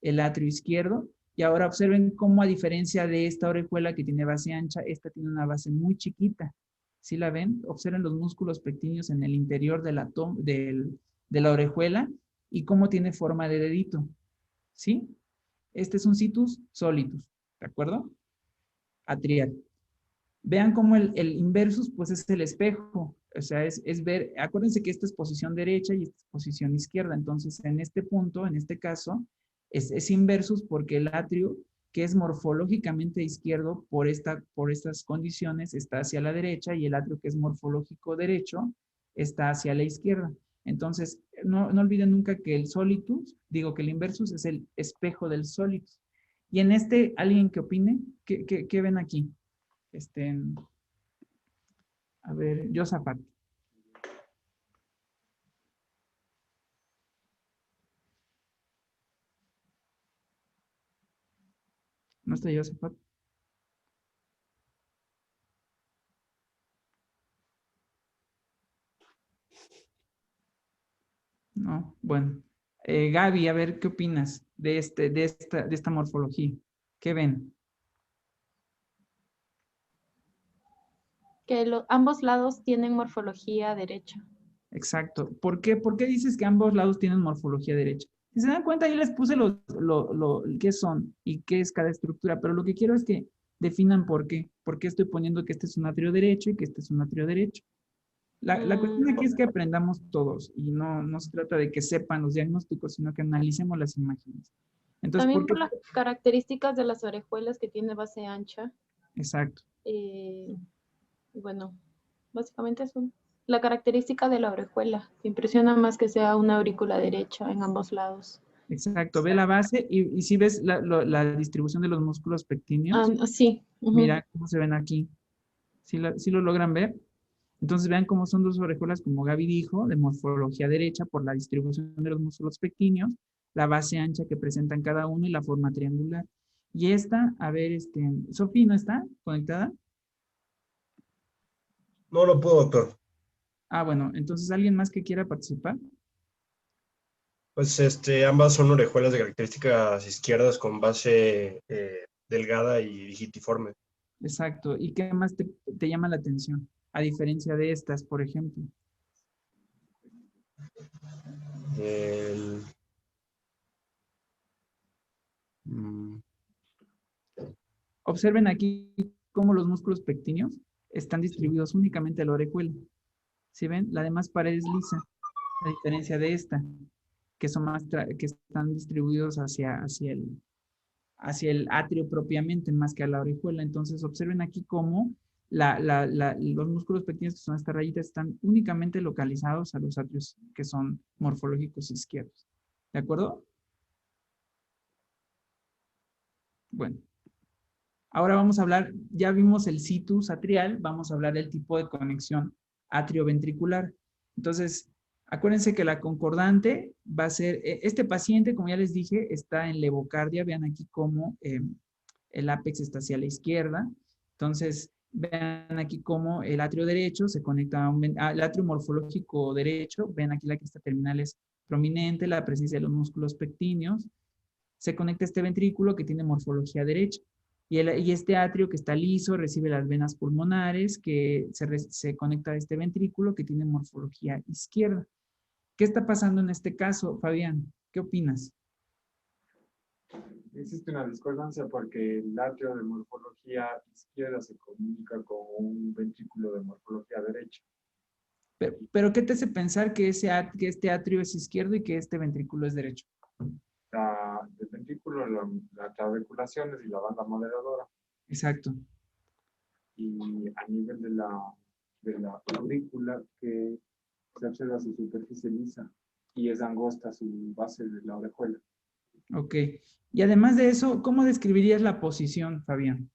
el atrio izquierdo, y ahora observen cómo a diferencia de esta orejuela que tiene base ancha, esta tiene una base muy chiquita. ¿Sí la ven? Observen los músculos pectíneos en el interior de la orejuela y cómo tiene forma de dedito. ¿Sí? Este es un situs solitus, ¿de acuerdo? Atrial. Vean cómo el inversus, pues es el espejo. O sea, es ver, acuérdense que esta es posición derecha y esta es posición izquierda. Entonces, en este punto, en este caso, es inversus porque el atrio, que es morfológicamente izquierdo por estas condiciones, está hacia la derecha, y el atrio, que es morfológico derecho, está hacia la izquierda. Entonces, no olviden nunca que el solitus, digo que el inversus es el espejo del solitus. Y en este, ¿alguien que opine? ¿Qué ven aquí? A ver, Josafat. ¿No está Josafat? No, bueno. Gaby, a ver, ¿qué opinas de esta morfología? ¿Qué ven? Que ambos lados tienen morfología derecha. Exacto. ¿Por qué dices que ambos lados tienen morfología derecha? Si se dan cuenta, yo les puse qué son y qué es cada estructura, pero lo que quiero es que definan por qué. ¿Por qué estoy poniendo que este es un atrio derecho y que este es un atrio derecho? La cuestión aquí es que aprendamos todos, y no se trata de que sepan los diagnósticos, sino que analicemos las imágenes. Entonces, También ¿por qué? por las características de las orejuelas, que tiene base ancha. Exacto. Bueno, básicamente eso. La característica de la orejuela, que impresiona más que sea una aurícula derecha en ambos lados. Exacto, ve la base y si ves la distribución de los músculos pectíneos, Sí. mira cómo se ven aquí. ¿Sí lo logran ver? Entonces vean cómo son dos orejuelas, como Gaby dijo, de morfología derecha por la distribución de los músculos pectíneos, la base ancha que presentan cada uno y la forma triangular. Y esta, a ver, Sofía, ¿no está conectada? No lo puedo, doctor. Ah, bueno, entonces, ¿alguien más que quiera participar? Pues ambas son orejuelas de características izquierdas con base delgada y digitiforme. Exacto. ¿Y qué más te llama la atención? A diferencia de estas, por ejemplo. El- Observen aquí cómo los músculos pectíneos están distribuidos únicamente a la orejuela. ¿Sí ven? La demás pared es lisa, a diferencia de esta, que están distribuidos hacia el atrio propiamente, más que a la orejuela. Entonces, observen aquí cómo los músculos pectíneos, que son estas rayitas, están únicamente localizados a los atrios que son morfológicos izquierdos. ¿De acuerdo? Bueno. Ahora vamos a hablar, ya vimos el situs atrial, vamos a hablar del tipo de conexión atrioventricular. Entonces, acuérdense que la concordante va a ser, este paciente, como ya les dije, está en levocardia. Vean aquí cómo el ápex está hacia la izquierda. Entonces, vean aquí cómo el atrio derecho se conecta al atrio morfológico derecho. Vean aquí la cresta terminal es prominente, la presencia de los músculos pectíneos. Se conecta a este ventrículo que tiene morfología derecha. Y este atrio que está liso recibe las venas pulmonares, que se conecta a este ventrículo que tiene morfología izquierda. ¿Qué está pasando en este caso, Fabián? ¿Qué opinas? Existe una discordancia porque el atrio de morfología izquierda se comunica con un ventrículo de morfología derecha. Pero ¿qué te hace pensar que este atrio es izquierdo y que este ventrículo es derecho? El ventrículo, la trabeculación y la banda moderadora. Exacto. Y a nivel de la aurícula, que se observa su superficie lisa y es angosta su base de la orejuela. Ok. Y además de eso, ¿cómo describirías la posición, Fabián?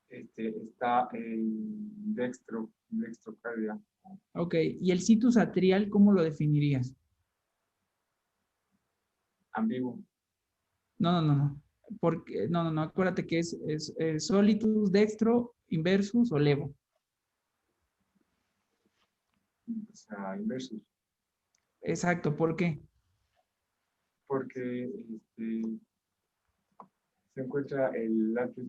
Está en dextrocardia. Ok. ¿Y el situs atrial, cómo lo definirías? Ambiguo. No. Porque, no, acuérdate que es solitus, dextro, inversus o levo. O sea, inversus. Exacto, ¿por qué? Porque se encuentra el atrio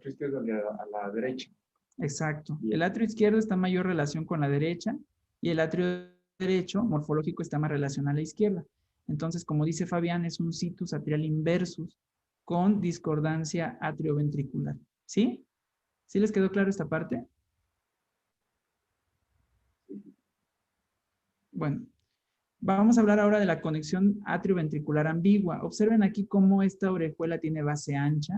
izquierdo a la derecha. Exacto. El atrio izquierdo está en mayor relación con la derecha y el atrio derecho, morfológico, está más relacionado a la izquierda. Entonces, como dice Fabián, es un situs atrial inversus con discordancia atrioventricular. ¿Sí? ¿Sí les quedó claro esta parte? Bueno, vamos a hablar ahora de la conexión atrioventricular ambigua. Observen aquí cómo esta orejuela tiene base ancha.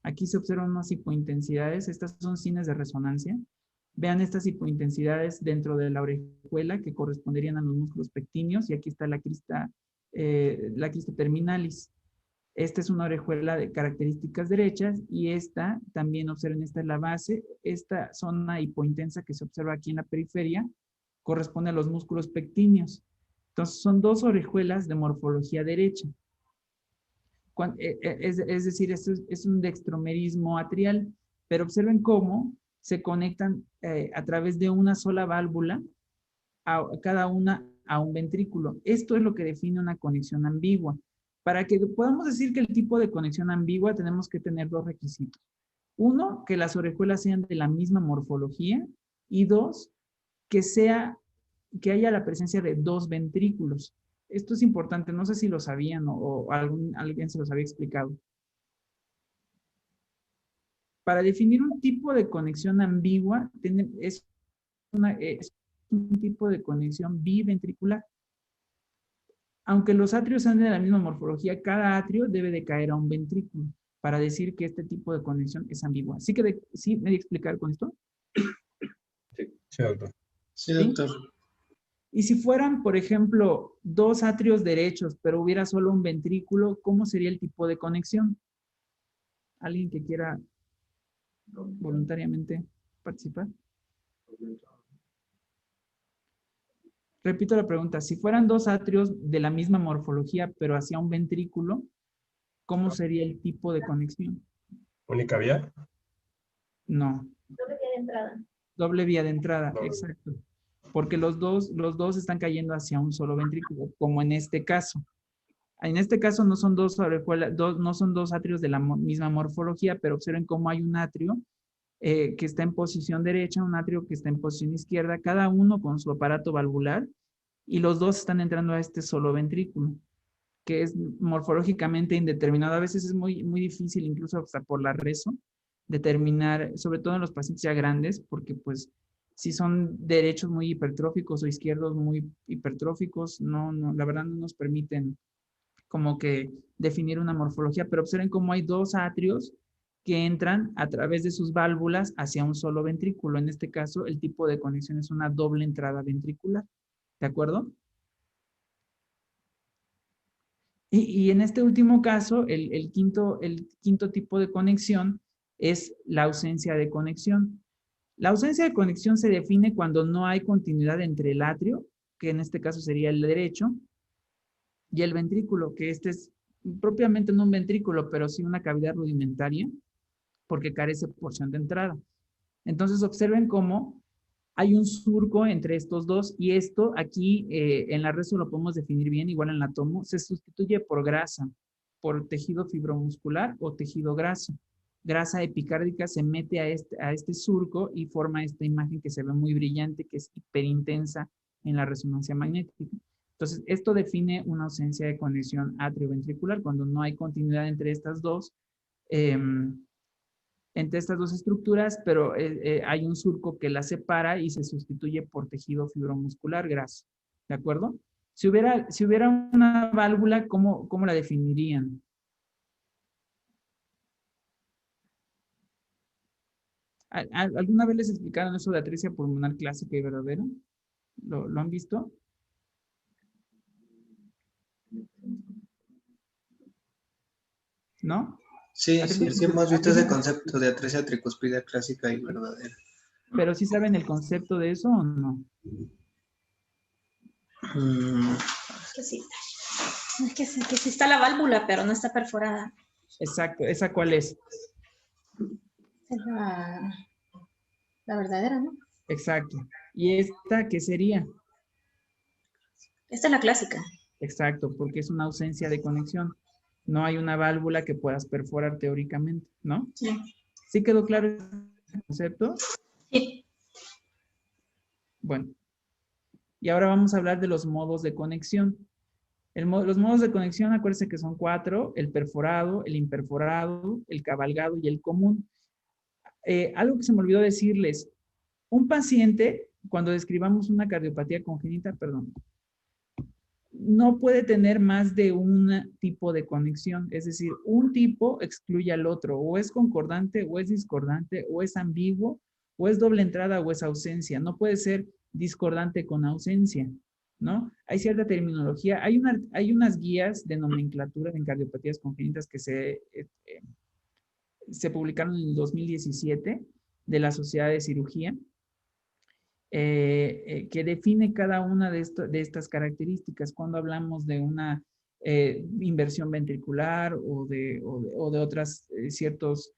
Aquí se observan unas hipointensidades. Estas son cines de resonancia. Vean estas hipointensidades dentro de la orejuela que corresponderían a los músculos pectíneos. Y aquí está la crista terminalis. Esta es una orejuela de características derechas y esta, también observen, esta es la base. Esta zona hipointensa que se observa aquí en la periferia corresponde a los músculos pectíneos. Entonces, son dos orejuelas de morfología derecha. Es decir, esto es un dextromerismo atrial, pero observen cómo se conectan a través de una sola válvula, cada una a un ventrículo. Esto es lo que define una conexión ambigua. Para que podamos decir que el tipo de conexión ambigua tenemos que tener dos requisitos. Uno, que las orejuelas sean de la misma morfología, y dos, que haya la presencia de dos ventrículos. Esto es importante, no sé si lo sabían o alguien se los había explicado. Para definir un tipo de conexión ambigua, es un tipo de conexión biventricular. Aunque los atrios sean de la misma morfología, cada atrio debe de caer a un ventrículo para decir que este tipo de conexión es ambigua. ¿Sí me di a explicar con esto? Sí, doctor. Sí, doctor. Y si fueran, por ejemplo, dos atrios derechos, pero hubiera solo un ventrículo, ¿cómo sería el tipo de conexión? ¿Alguien que quiera voluntariamente participar? Repito la pregunta. Si fueran dos atrios de la misma morfología, pero hacia un ventrículo, ¿cómo sería el tipo de conexión? ¿Única vía? No. Doble vía de entrada. Doble vía de entrada, exacto. Porque los dos están cayendo hacia un solo ventrículo, como en este caso. En este caso no son dos orejuelas, no son dos atrios de la misma morfología, pero observen cómo hay un atrio que está en posición derecha, un atrio que está en posición izquierda, cada uno con su aparato valvular, y los dos están entrando a este solo ventrículo, que es morfológicamente indeterminado. A veces es muy, muy difícil, incluso hasta por la rezo, determinar, sobre todo en los pacientes ya grandes, porque pues si son derechos muy hipertróficos o izquierdos muy hipertróficos, la verdad no nos permiten como que definir una morfología, pero observen cómo hay dos atrios que entran a través de sus válvulas hacia un solo ventrículo. En este caso, el tipo de conexión es una doble entrada ventricular. ¿De acuerdo? Y en este último caso, el quinto tipo de conexión es la ausencia de conexión. La ausencia de conexión se define cuando no hay continuidad entre el atrio, que en este caso sería el derecho, y el ventrículo, que este es propiamente no un ventrículo, pero sí una cavidad rudimentaria, porque carece de porción de entrada. Entonces observen cómo hay un surco entre estos dos, y esto aquí en la rezo lo podemos definir bien, igual en la tomo, se sustituye por grasa, por tejido fibromuscular o tejido graso. Grasa epicárdica se mete a este surco y forma esta imagen que se ve muy brillante, que es hiperintensa en la resonancia magnética. Entonces, esto define una ausencia de conexión atrioventricular cuando no hay continuidad entre estas dos estructuras, pero hay un surco que las separa y se sustituye por tejido fibromuscular graso. ¿De acuerdo? Si hubiera una válvula, ¿cómo la definirían? ¿Alguna vez les explicaron eso de atresia pulmonar clásica y verdadera? ¿Lo han visto? ¿No? Sí, hemos visto ese concepto de atresia tricuspidea clásica y verdadera. ¿Pero sí saben el concepto de eso o no? Que sí. Es que sí está la válvula, pero no está perforada. Exacto. ¿Esa cuál es? Es la verdadera, ¿no? Exacto. ¿Y esta qué sería? Esta es la clásica. Exacto, porque es una ausencia de conexión. No hay una válvula que puedas perforar teóricamente, ¿no? Sí. ¿Sí quedó claro el concepto? Sí. Bueno. Y ahora vamos a hablar de los modos de conexión. Los modos de conexión, acuérdense que son 4, el perforado, el imperforado, el cabalgado y el común. Algo que se me olvidó decirles, un paciente, cuando describamos una cardiopatía congénita, perdón, no puede tener más de un tipo de conexión, es decir, un tipo excluye al otro, o es concordante, o es discordante, o es ambiguo, o es doble entrada, o es ausencia. No puede ser discordante con ausencia, ¿no? Hay cierta terminología, hay unas guías de nomenclatura en cardiopatías congénitas que se publicaron en el 2017 de la Sociedad de Cirugía, que define cada una de estas características cuando hablamos de una inversión ventricular o de otras ciertos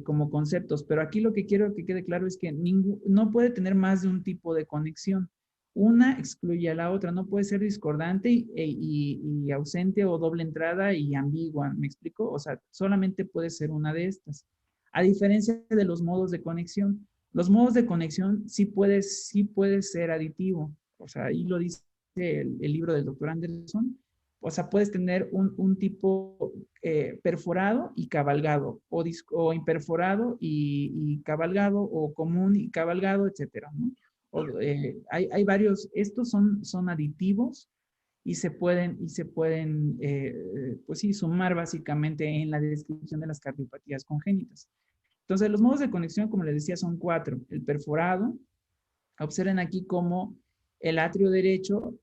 como conceptos. Pero aquí lo que quiero que quede claro es que no puede tener más de un tipo de conexión. Una excluye a la otra, no puede ser discordante y ausente o doble entrada y ambigua, ¿me explico? O sea, solamente puede ser una de estas. A diferencia de los modos de conexión, los modos de conexión sí puede ser aditivo. O sea, ahí lo dice el libro del doctor Anderson. O sea, puedes tener un tipo perforado y cabalgado, o imperforado y cabalgado, o común y cabalgado, etcétera, ¿no? Hay varios, estos son aditivos y se pueden pues sí, sumar básicamente en la descripción de las cardiopatías congénitas. Entonces, los modos de conexión, como les decía, son 4. El perforado, observen aquí cómo el atrio derecho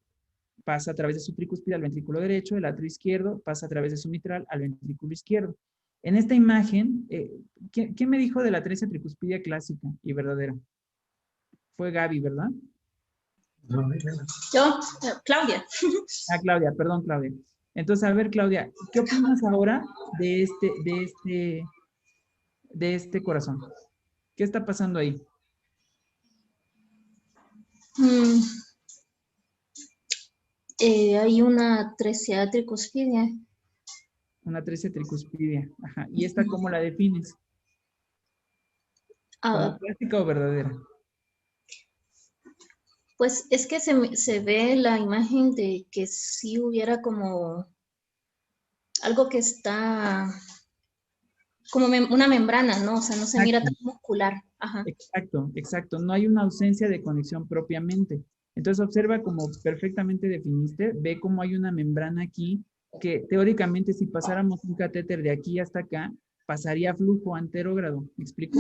pasa a través de su tricuspide al ventrículo derecho, el atrio izquierdo pasa a través de su mitral al ventrículo izquierdo. En esta imagen, ¿quién me dijo de la atresia tricuspidia clásica y verdadera? Fue Gaby, ¿verdad? Yo, Claudia. Ah, Claudia, perdón, Claudia. Entonces, a ver, Claudia, ¿qué opinas ahora de este corazón? ¿Qué está pasando ahí? Hay una atresia tricuspidia. Una atresia tricuspidia. Ajá. ¿Y esta cómo la defines? ¿Como clásica o verdadera? Pues es que se ve la imagen de que sí hubiera como algo que está como una membrana, ¿no? O sea, no se mira tan muscular. Ajá. Exacto. No hay una ausencia de conexión propiamente. Entonces observa como perfectamente definiste, ve cómo hay una membrana aquí que teóricamente si pasáramos un catéter de aquí hasta acá, pasaría flujo anterógrado. ¿Me explico?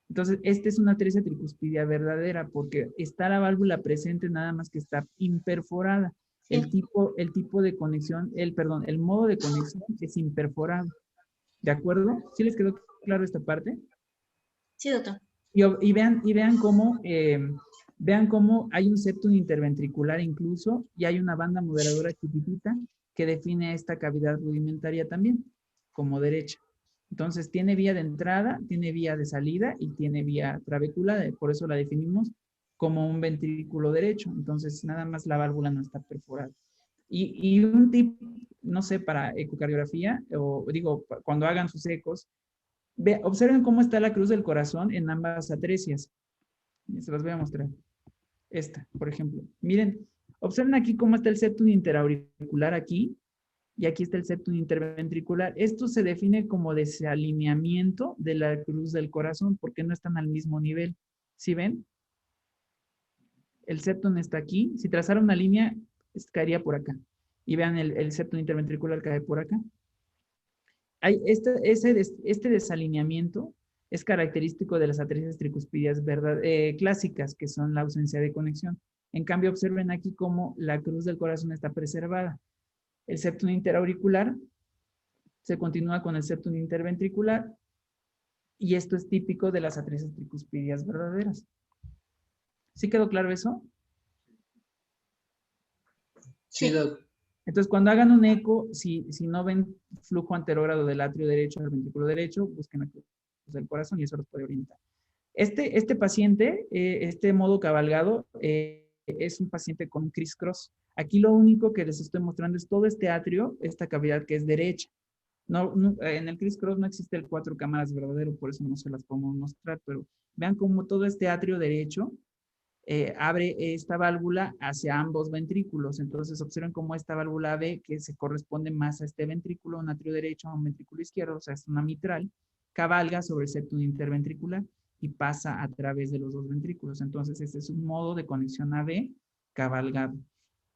Entonces, esta es una atresia tricuspidia verdadera porque está la válvula presente, nada más que está imperforada. El tipo de conexión, el modo de conexión es imperforado. ¿De acuerdo? ¿Sí les quedó claro esta parte? Sí, doctor. Y vean cómo hay un septum interventricular incluso y hay una banda moderadora chiquitita que define esta cavidad rudimentaria también, como derecha. Entonces, tiene vía de entrada, tiene vía de salida y tiene vía trabeculada. Por eso la definimos como un ventrículo derecho. Entonces, nada más la válvula no está perforada. Y un tip, no sé, para ecocardiografía, o digo, cuando hagan sus ecos, observen cómo está la cruz del corazón en ambas atresias. Se las voy a mostrar. Esta, por ejemplo. Miren, observen aquí cómo está el septum interauricular aquí, y aquí está el septum interventricular. Esto se define como desalineamiento de la cruz del corazón, porque no están al mismo nivel. ¿Sí ven? El septum está aquí. Si trazara una línea, caería por acá. Y vean, el septum interventricular cae por acá. Este desalineamiento es característico de las atresias tricuspidias clásicas, que son la ausencia de conexión. En cambio, observen aquí cómo la cruz del corazón está preservada. El septum interauricular se continúa con el septum interventricular y esto es típico de las atresias tricuspidias verdaderas. ¿Sí quedó claro eso? Sí, doctor. Entonces, cuando hagan un eco, si no ven flujo anterógrado del atrio derecho al ventrículo derecho, busquen la cruz del corazón y eso los puede orientar. Este paciente, este modo cabalgado, es un paciente con un criss-cross. Aquí lo único que les estoy mostrando es todo este atrio, esta cavidad que es derecha. En el criss-cross no existe el 4 cámaras verdadero, por eso no se las podemos mostrar, pero vean cómo todo este atrio derecho abre esta válvula hacia ambos ventrículos. Entonces observen cómo esta válvula B, que se corresponde más a este ventrículo, un atrio derecho a un ventrículo izquierdo, o sea, es una mitral, cabalga sobre el septum interventricular y pasa a través de los dos ventrículos. Entonces, este es un modo de conexión AB cabalgado.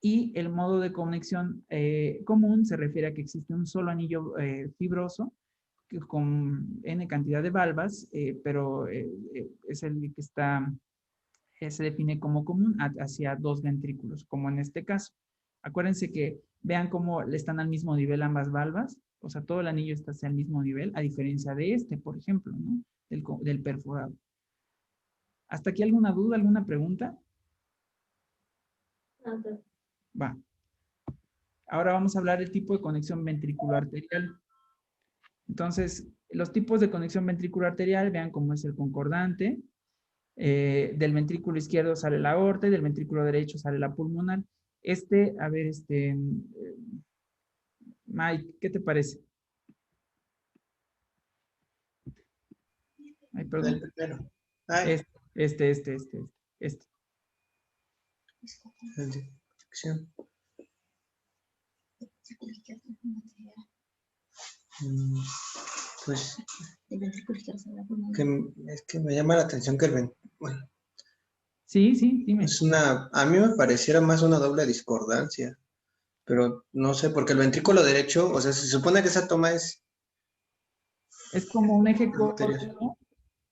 Y el modo de conexión común se refiere a que existe un solo anillo fibroso con N cantidad de valvas, pero es el que está, se define como común hacia dos ventrículos, como en este caso. Acuérdense que vean cómo están al mismo nivel ambas valvas, o sea, todo el anillo está hacia el mismo nivel, a diferencia de este, por ejemplo, ¿no? Del perforado. ¿Hasta aquí alguna duda, alguna pregunta? Va. Ahora vamos a hablar del tipo de conexión ventriculo-arterial. Entonces, los tipos de conexión ventriculo-arterial, vean cómo es el concordante. Del ventrículo izquierdo sale la aorta y del ventrículo derecho sale la pulmonar. A ver, Mike, ¿qué te parece? Ay, perdón. El primero. Ay, Este. el de conexión. Pues El ventrículo izquierdo sale la pulmonar. es que me llama la atención que bueno, Sí, dime. a mí me pareciera más una doble discordancia, pero no sé, porque el ventrículo derecho, o sea, se supone que esa toma es Es como un eje arterial. corto.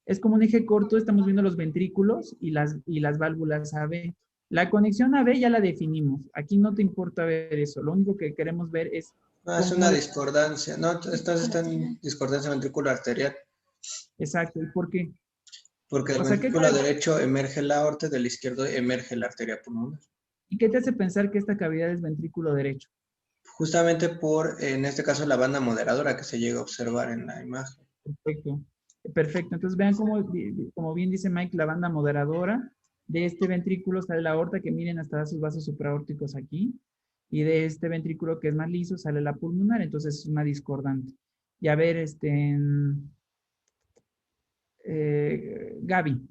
Es como un eje corto, estamos viendo los ventrículos y las válvulas AB. La conexión AB ya la definimos. Aquí no te importa ver eso. Lo único que queremos ver es... Es cómo- una discordancia, no, está en discordancia ventrículo arterial, Exacto, ¿y por qué? porque del O sea, ¿qué ventrículo te- derecho emerge la aorta y del izquierdo emerge la arteria pulmonar. ¿Y qué te hace pensar que esta cavidad es ventrículo derecho? Justamente en este caso, la banda moderadora que se llega a observar en la imagen. Perfecto. Perfecto. Entonces vean como bien dice Mike, la banda moderadora de este ventrículo sale la aorta, que miren hasta sus vasos supraórticos aquí. Y de este ventrículo que es más liso sale la pulmonar, entonces es una discordante. Y a ver, Gaby.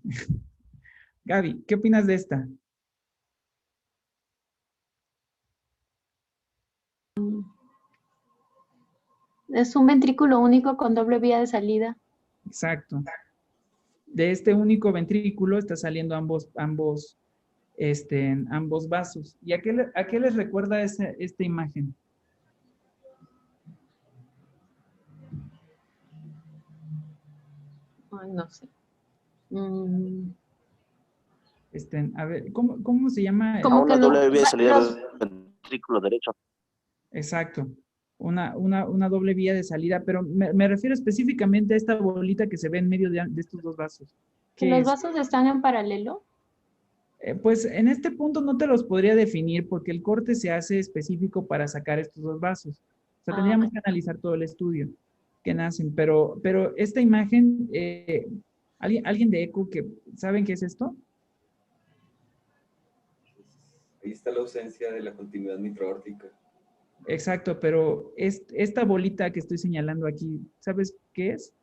Gaby, ¿qué opinas de esta? Es un ventrículo único con doble vía de salida. Exacto. De este único ventrículo está saliendo ambos vasos. ¿Y a qué les recuerda esta imagen? Ay, no sé. A ver, ¿cómo se llama? ¿Cómo que Una no? doble vía de salida Los- del ventrículo derecho. Exacto. Una doble vía de salida, pero me refiero específicamente a esta bolita que se ve en medio de estos dos vasos. ¿Qué ¿Los es? vasos están en paralelo? Pues en este punto no te los podría definir porque el corte se hace específico para sacar estos dos vasos. O sea, tendríamos que analizar todo el estudio que nacen, pero esta imagen, ¿alguien de ECO que saben qué es esto? Ahí está la ausencia de la continuidad microórtica. Exacto, pero esta bolita que estoy señalando aquí, ¿sabes qué es?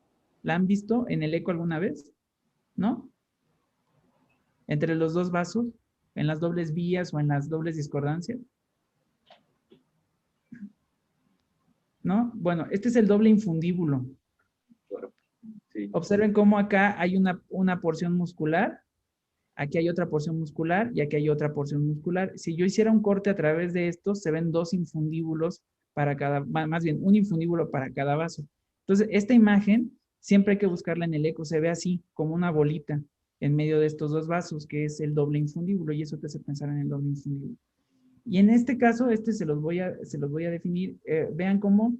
¿La han visto en el eco alguna vez? ¿No? Entre los dos vasos, en las dobles vías o en las dobles discordancias. ¿No? Bueno, este es el doble infundíbulo. Sí. Observen cómo acá hay una porción muscular, aquí hay otra porción muscular y aquí hay otra porción muscular. Si yo hiciera un corte a través de estos, se ven dos infundíbulos para más bien un infundíbulo para cada vaso. Entonces, esta imagen siempre hay que buscarla en el eco, se ve así, como una bolita en medio de estos dos vasos, que es el doble infundíbulo, y eso te hace pensar en el doble infundíbulo. Y en este caso, se los voy a definir. Vean cómo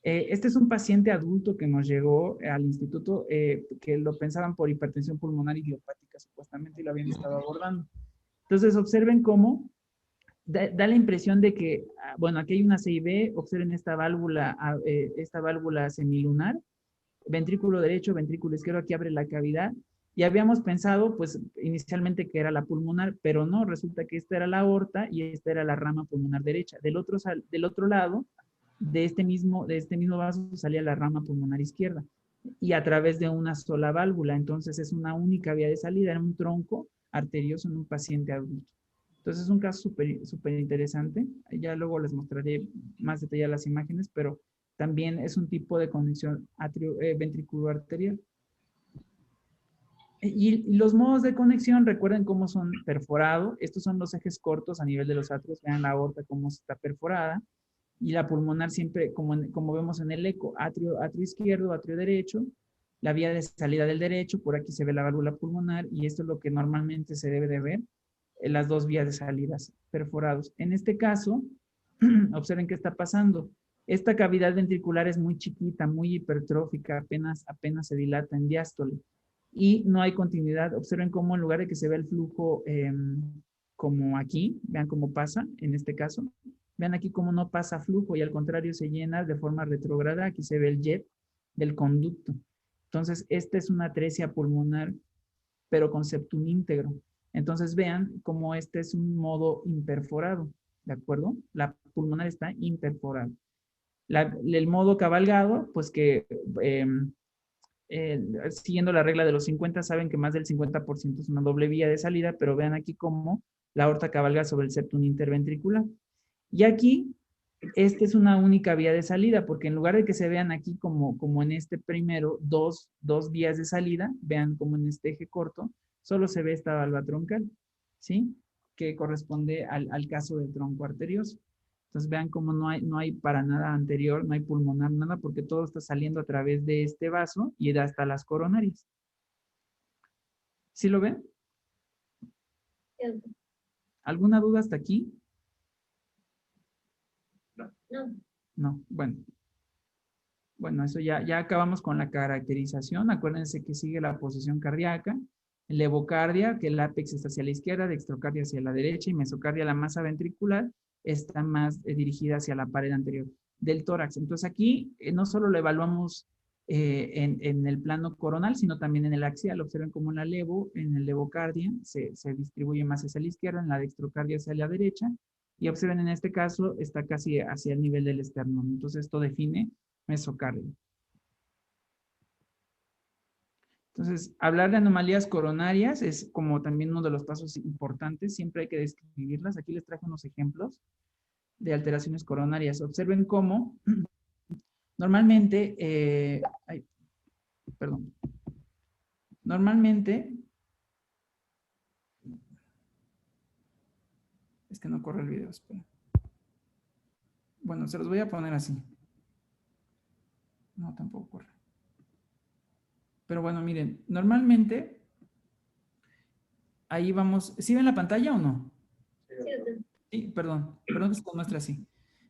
este es un paciente adulto que nos llegó al instituto, que lo pensaban por hipertensión pulmonar idiopática supuestamente y lo habían estado abordando. Entonces observen cómo da la impresión de que, bueno, aquí hay una CIB, observen esta válvula semilunar, ventrículo derecho, ventrículo izquierdo, aquí abre la cavidad. Y habíamos pensado, pues, inicialmente que era la pulmonar, pero no, resulta que esta era la aorta y esta era la rama pulmonar derecha. Del otro lado, de este mismo vaso salía la rama pulmonar izquierda y a través de una sola válvula. Entonces es una única vía de salida, era un tronco arterioso en un paciente adulto. Entonces es un caso súper interesante. Ya luego les mostraré más detalladas las imágenes, pero también es un tipo de conexión ventriculoarterial. Y los modos de conexión, recuerden cómo son perforados. Estos son los ejes cortos a nivel de los atrios. Vean la aorta cómo está perforada. Y la pulmonar siempre, como vemos en el eco, atrio izquierdo, atrio derecho. La vía de salida del derecho, por aquí se ve la válvula pulmonar. Y esto es lo que normalmente se debe de ver en las dos vías de salidas perforados. En este caso, observen qué está pasando. Esta cavidad ventricular es muy chiquita, muy hipertrófica, apenas se dilata en diástole. Y no hay continuidad. Observen cómo en lugar de que se vea el flujo como aquí, vean cómo pasa en este caso. Vean aquí cómo no pasa flujo y al contrario se llena de forma retrógrada. Aquí se ve el jet del conducto. Entonces, esta es una atresia pulmonar, pero con septum íntegro. Entonces, vean cómo este es un modo imperforado, ¿de acuerdo? La pulmonar está imperforada. El modo cabalgado, pues que siguiendo la regla de los 50, saben que más del 50% es una doble vía de salida, pero vean aquí cómo la aorta cabalga sobre el septum interventricular. Y aquí, esta es una única vía de salida, porque en lugar de que se vean aquí como en este primero, dos vías de salida, vean como en este eje corto, solo se ve esta valva troncal, ¿sí? Que corresponde al caso del tronco arterioso. Entonces vean cómo no hay para nada anterior, no hay pulmonar, nada, porque todo está saliendo a través de este vaso y da hasta las coronarias. ¿Sí lo ven? ¿Alguna duda hasta aquí? No. No, bueno. Bueno, eso ya acabamos con la caracterización. Acuérdense que sigue la posición cardíaca, levocardia, que el ápex está hacia la izquierda, dextrocardia hacia la derecha y mesocardia, la masa ventricular, está más dirigida hacia la pared anterior del tórax. Entonces aquí no solo lo evaluamos en el plano coronal, sino también en el axial. Observen cómo en la en el levocardia se distribuye más hacia la izquierda, en la dextrocardia hacia la derecha, y observen en este caso está casi hacia el nivel del esternón. Entonces esto define mesocardia. Entonces, hablar de anomalías coronarias es como también uno de los pasos importantes. Siempre hay que describirlas. Aquí les traje unos ejemplos de alteraciones coronarias. Observen cómo normalmente, normalmente, es que no corre el video, espera. Bueno, se los voy a poner así. No, tampoco corre. Pero bueno, miren, normalmente, ahí vamos, ¿sí ven la pantalla o no? Sí, perdón que se muestra así.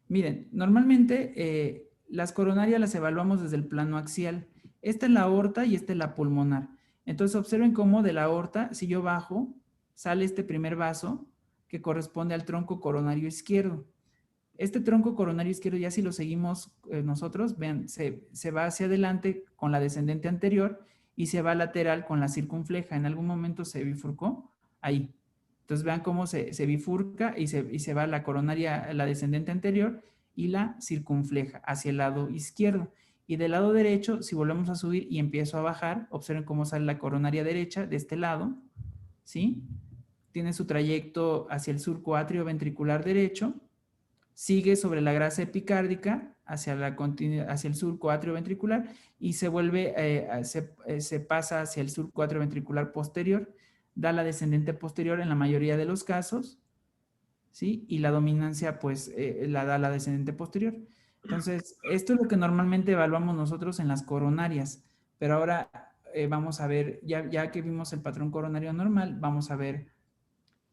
Miren, normalmente las coronarias las evaluamos desde el plano axial. Esta es la aorta y esta es la pulmonar. Entonces observen cómo de la aorta, si yo bajo, sale este primer vaso que corresponde al tronco coronario izquierdo. Este tronco coronario izquierdo, ya si lo seguimos nosotros, vean, se va hacia adelante con la descendente anterior y se va lateral con la circunfleja. En algún momento se bifurcó ahí. Entonces vean cómo se bifurca y se va la coronaria, la descendente anterior y la circunfleja hacia el lado izquierdo. Y del lado derecho, si volvemos a subir y empiezo a bajar, observen cómo sale la coronaria derecha de este lado, ¿sí? Tiene su trayecto hacia el surco atrioventricular derecho, sigue sobre la grasa epicárdica hacia el surco atrioventricular y se vuelve, se pasa hacia el surco atrioventricular posterior, da la descendente posterior en la mayoría de los casos, ¿sí? Y la dominancia, pues, la da la descendente posterior. Entonces, esto es lo que normalmente evaluamos nosotros en las coronarias, pero ahora vamos a ver, ya que vimos el patrón coronario normal, vamos a ver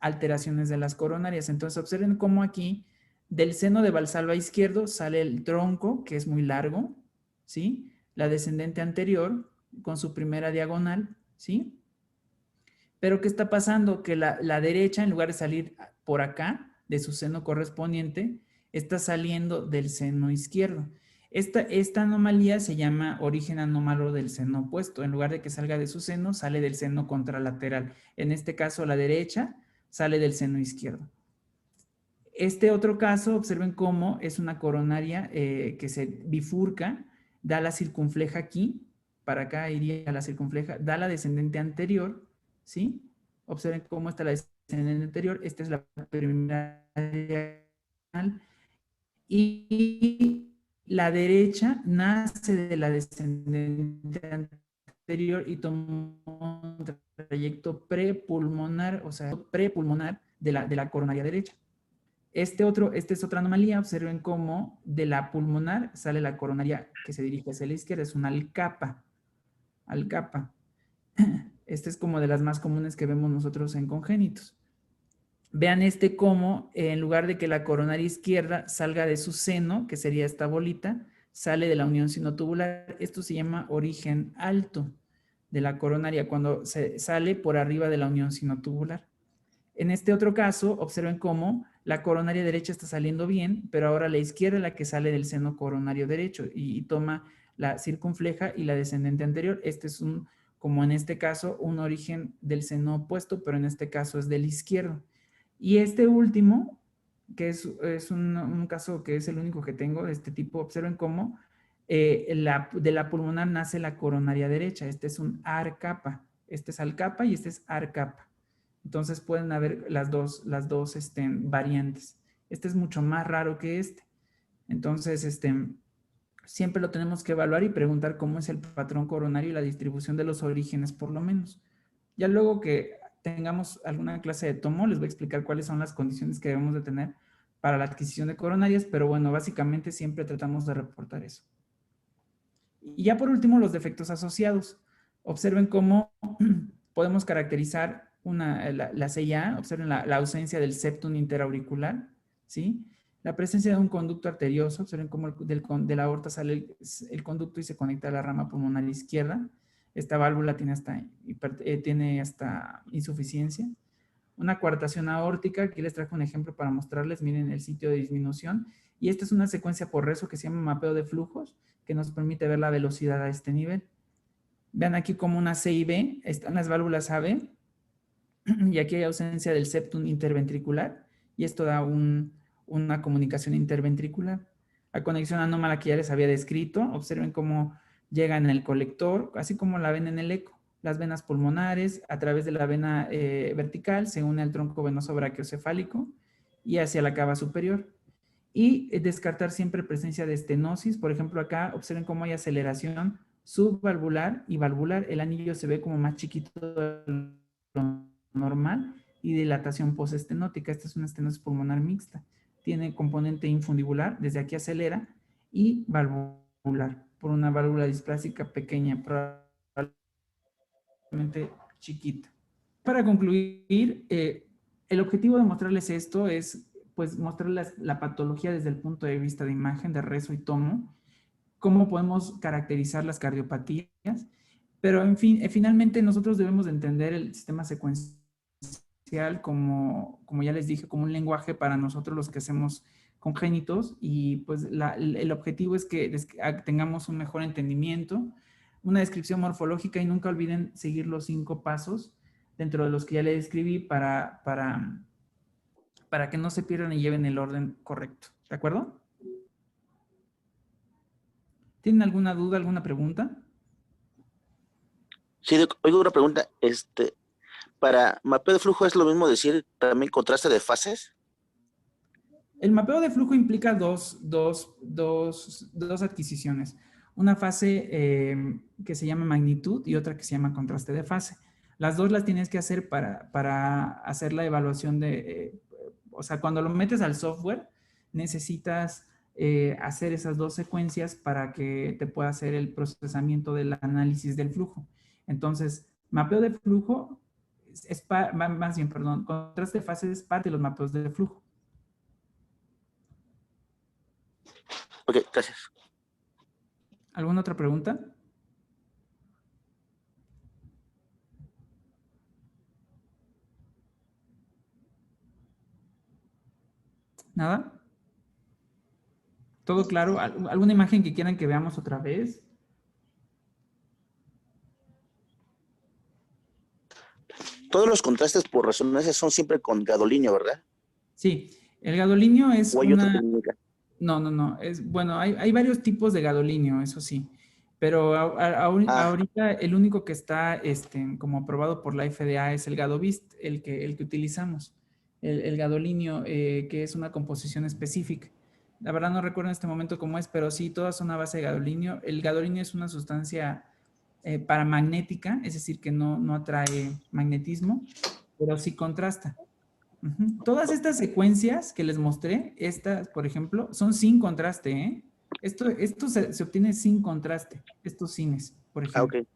alteraciones de las coronarias. Entonces, observen cómo aquí, del seno de Valsalva izquierdo, sale el tronco, que es muy largo, ¿sí? La descendente anterior, con su primera diagonal, ¿sí? Pero ¿qué está pasando? Que la derecha, en lugar de salir por acá, de su seno correspondiente, está saliendo del seno izquierdo. Esta anomalía se llama origen anómalo del seno opuesto. En lugar de que salga de su seno, sale del seno contralateral. En este caso, la derecha sale del seno izquierdo. Este otro caso, observen cómo es una coronaria que se bifurca, da la circunfleja aquí, para acá iría la circunfleja, da la descendente anterior, ¿sí? Observen cómo está la descendente anterior. Esta es la primera diagonal. Y la derecha nace de la descendente anterior y toma un trayecto prepulmonar, o sea, prepulmonar de la coronaria derecha. Esta es otra anomalía. Observen cómo de la pulmonar sale la coronaria que se dirige hacia la izquierda. Es una alcapa. Alcapa. Esta es como de las más comunes que vemos nosotros en congénitos. Vean cómo en lugar de que la coronaria izquierda salga de su seno, que sería esta bolita, sale de la unión sinotubular. Esto se llama origen alto de la coronaria, cuando se sale por arriba de la unión sinotubular. En este otro caso, observen cómo la coronaria derecha está saliendo bien, pero ahora la izquierda es la que sale del seno coronario derecho y toma la circunfleja y la descendente anterior. Este es como en este caso, un origen del seno opuesto, pero en este caso es del izquierdo. Y este último, que es un caso que es el único que tengo de este tipo, observen cómo de la pulmonar nace la coronaria derecha. Este es un AR-capa. Este es AL-capa y este es AR-capa. Entonces pueden haber las dos variantes. Este es mucho más raro que este. Entonces, siempre lo tenemos que evaluar y preguntar cómo es el patrón coronario y la distribución de los orígenes, por lo menos. Ya luego que tengamos alguna clase de tomo, les voy a explicar cuáles son las condiciones que debemos de tener para la adquisición de coronarias, pero bueno, básicamente siempre tratamos de reportar eso. Y ya por último, los defectos asociados. Observen cómo podemos caracterizar la CIA, observen la ausencia del septum interauricular, ¿sí? La presencia de un conducto arterioso, observen cómo de la aorta sale el conducto y se conecta a la rama pulmonar izquierda. Esta válvula tiene hasta insuficiencia. Una coartación aórtica, aquí les traje un ejemplo para mostrarles, miren el sitio de disminución. Y esta es una secuencia por rezo que se llama mapeo de flujos, que nos permite ver la velocidad a este nivel. Vean aquí como una C y B, están las válvulas AB, y aquí hay ausencia del septum interventricular, y esto da una comunicación interventricular. La conexión anómala que ya les había descrito, observen cómo llega en el colector, así como la ven en el eco. Las venas pulmonares, a través de la vena vertical, se une al tronco venoso brachiocefálico y hacia la cava superior. Y descartar siempre presencia de estenosis. Por ejemplo, acá observen cómo hay aceleración subvalvular y valvular. El anillo se ve como más chiquito de lo normal y dilatación postestenótica. Esta es una estenosis pulmonar mixta. Tiene componente infundibular, desde aquí acelera, y valvular, por una válvula displásica pequeña, probablemente chiquita. Para concluir, el objetivo de mostrarles esto es pues mostrarles la patología desde el punto de vista de imagen, de rezo y tomo, cómo podemos caracterizar las cardiopatías, pero en fin, finalmente nosotros debemos de entender el sistema secuencial como ya les dije, como un lenguaje para nosotros los que hacemos congénitos, y pues el objetivo es que tengamos un mejor entendimiento, una descripción morfológica, y nunca olviden seguir los 5 pasos dentro de los que ya les describí para que no se pierdan y lleven el orden correcto. ¿De acuerdo? ¿Tienen alguna duda, alguna pregunta? Sí, oigo una pregunta. Para mapeo de flujo, ¿es lo mismo decir también contraste de fases? El mapeo de flujo implica dos adquisiciones. Una fase que se llama magnitud y otra que se llama contraste de fase. Las dos las tienes que hacer para hacer la evaluación o sea, cuando lo metes al software, necesitas hacer esas 2 secuencias para que te pueda hacer el procesamiento del análisis del flujo. Entonces, mapeo de flujo contraste de fase es parte de los mapeos de flujo. Ok, gracias. ¿Alguna otra pregunta? ¿Nada? ¿Todo claro? ¿Alguna imagen que quieran que veamos otra vez? Todos los contrastes por resonancia son siempre con gadolinio, ¿verdad? Sí, el gadolinio es ¿O hay otra técnica? No. Bueno, hay varios tipos de gadolinio, eso sí. Pero ahorita el único que está como aprobado por la FDA es el Gadovist, el que utilizamos. El gadolinio, que es una composición específica. La verdad no recuerdo en este momento cómo es, pero sí, todas son a base de gadolinio. El gadolinio es una sustancia paramagnética, es decir, que no atrae magnetismo, pero sí contrasta. Todas estas secuencias que les mostré, estas, por ejemplo, son sin contraste, ¿eh? Esto se obtiene sin contraste, estos cines, por ejemplo. Ok.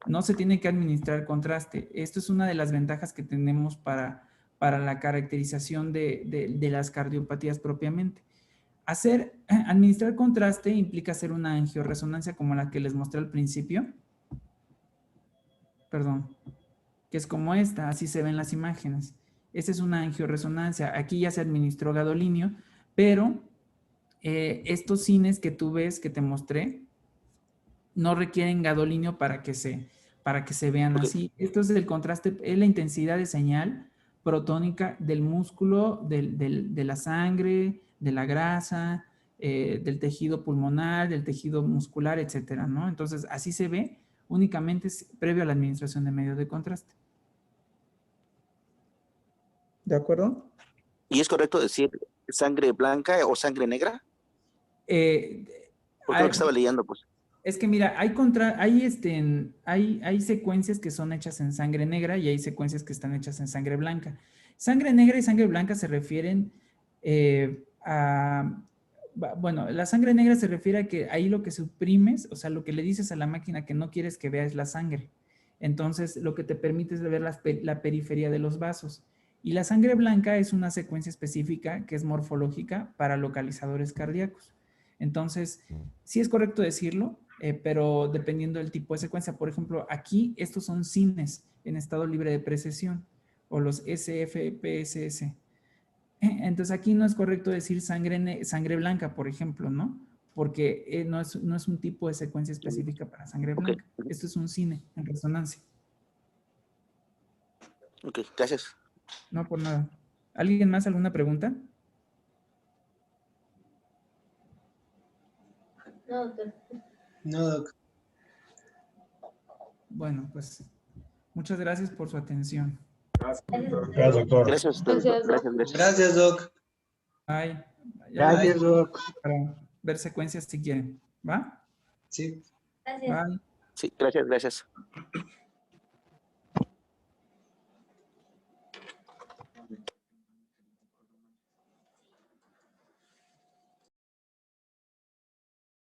No se tiene que administrar contraste. Esto es una de las ventajas que tenemos para la caracterización de las cardiopatías propiamente. Administrar contraste implica hacer una angioresonancia como la que les mostré al principio. Perdón. Que es como esta, así se ven las imágenes. Esta es una angioresonancia. Aquí ya se administró gadolinio, pero estos cines que tú ves, que te mostré, no requieren gadolinio para que se vean así. Esto es el contraste, es la intensidad de señal protónica del músculo, de la sangre, de la grasa, del tejido pulmonar, del tejido muscular, etcétera, ¿no? Entonces, así se ve únicamente previo a la administración de medios de contraste. ¿De acuerdo? ¿Y es correcto decir sangre blanca o sangre negra? Porque lo que estaba leyendo, pues. Es que mira, hay secuencias que son hechas en sangre negra y hay secuencias que están hechas en sangre blanca. Sangre negra y sangre blanca se refieren bueno, la sangre negra se refiere a que ahí lo que suprimes, o sea, lo que le dices a la máquina que no quieres que vea es la sangre. Entonces, lo que te permite es ver la periferia de los vasos. Y la sangre blanca es una secuencia específica que es morfológica para localizadores cardíacos. Entonces, sí es correcto decirlo, pero dependiendo del tipo de secuencia. Por ejemplo, aquí estos son cines en estado libre de precesión o los SFPSS. Entonces aquí no es correcto decir sangre blanca, por ejemplo, ¿no? Porque no es un tipo de secuencia específica para sangre blanca. Esto es un cine en resonancia. Ok, gracias. No, por nada. ¿Alguien más? ¿Alguna pregunta? No, doctor. No, doc. Bueno, pues muchas gracias por su atención. Gracias, doctor. Gracias, doctor. Gracias, Doc. Gracias. Gracias, doc. Bye. Gracias, doc. Para ver secuencias si quieren. ¿Va? Sí. Gracias. Bye. Sí, gracias.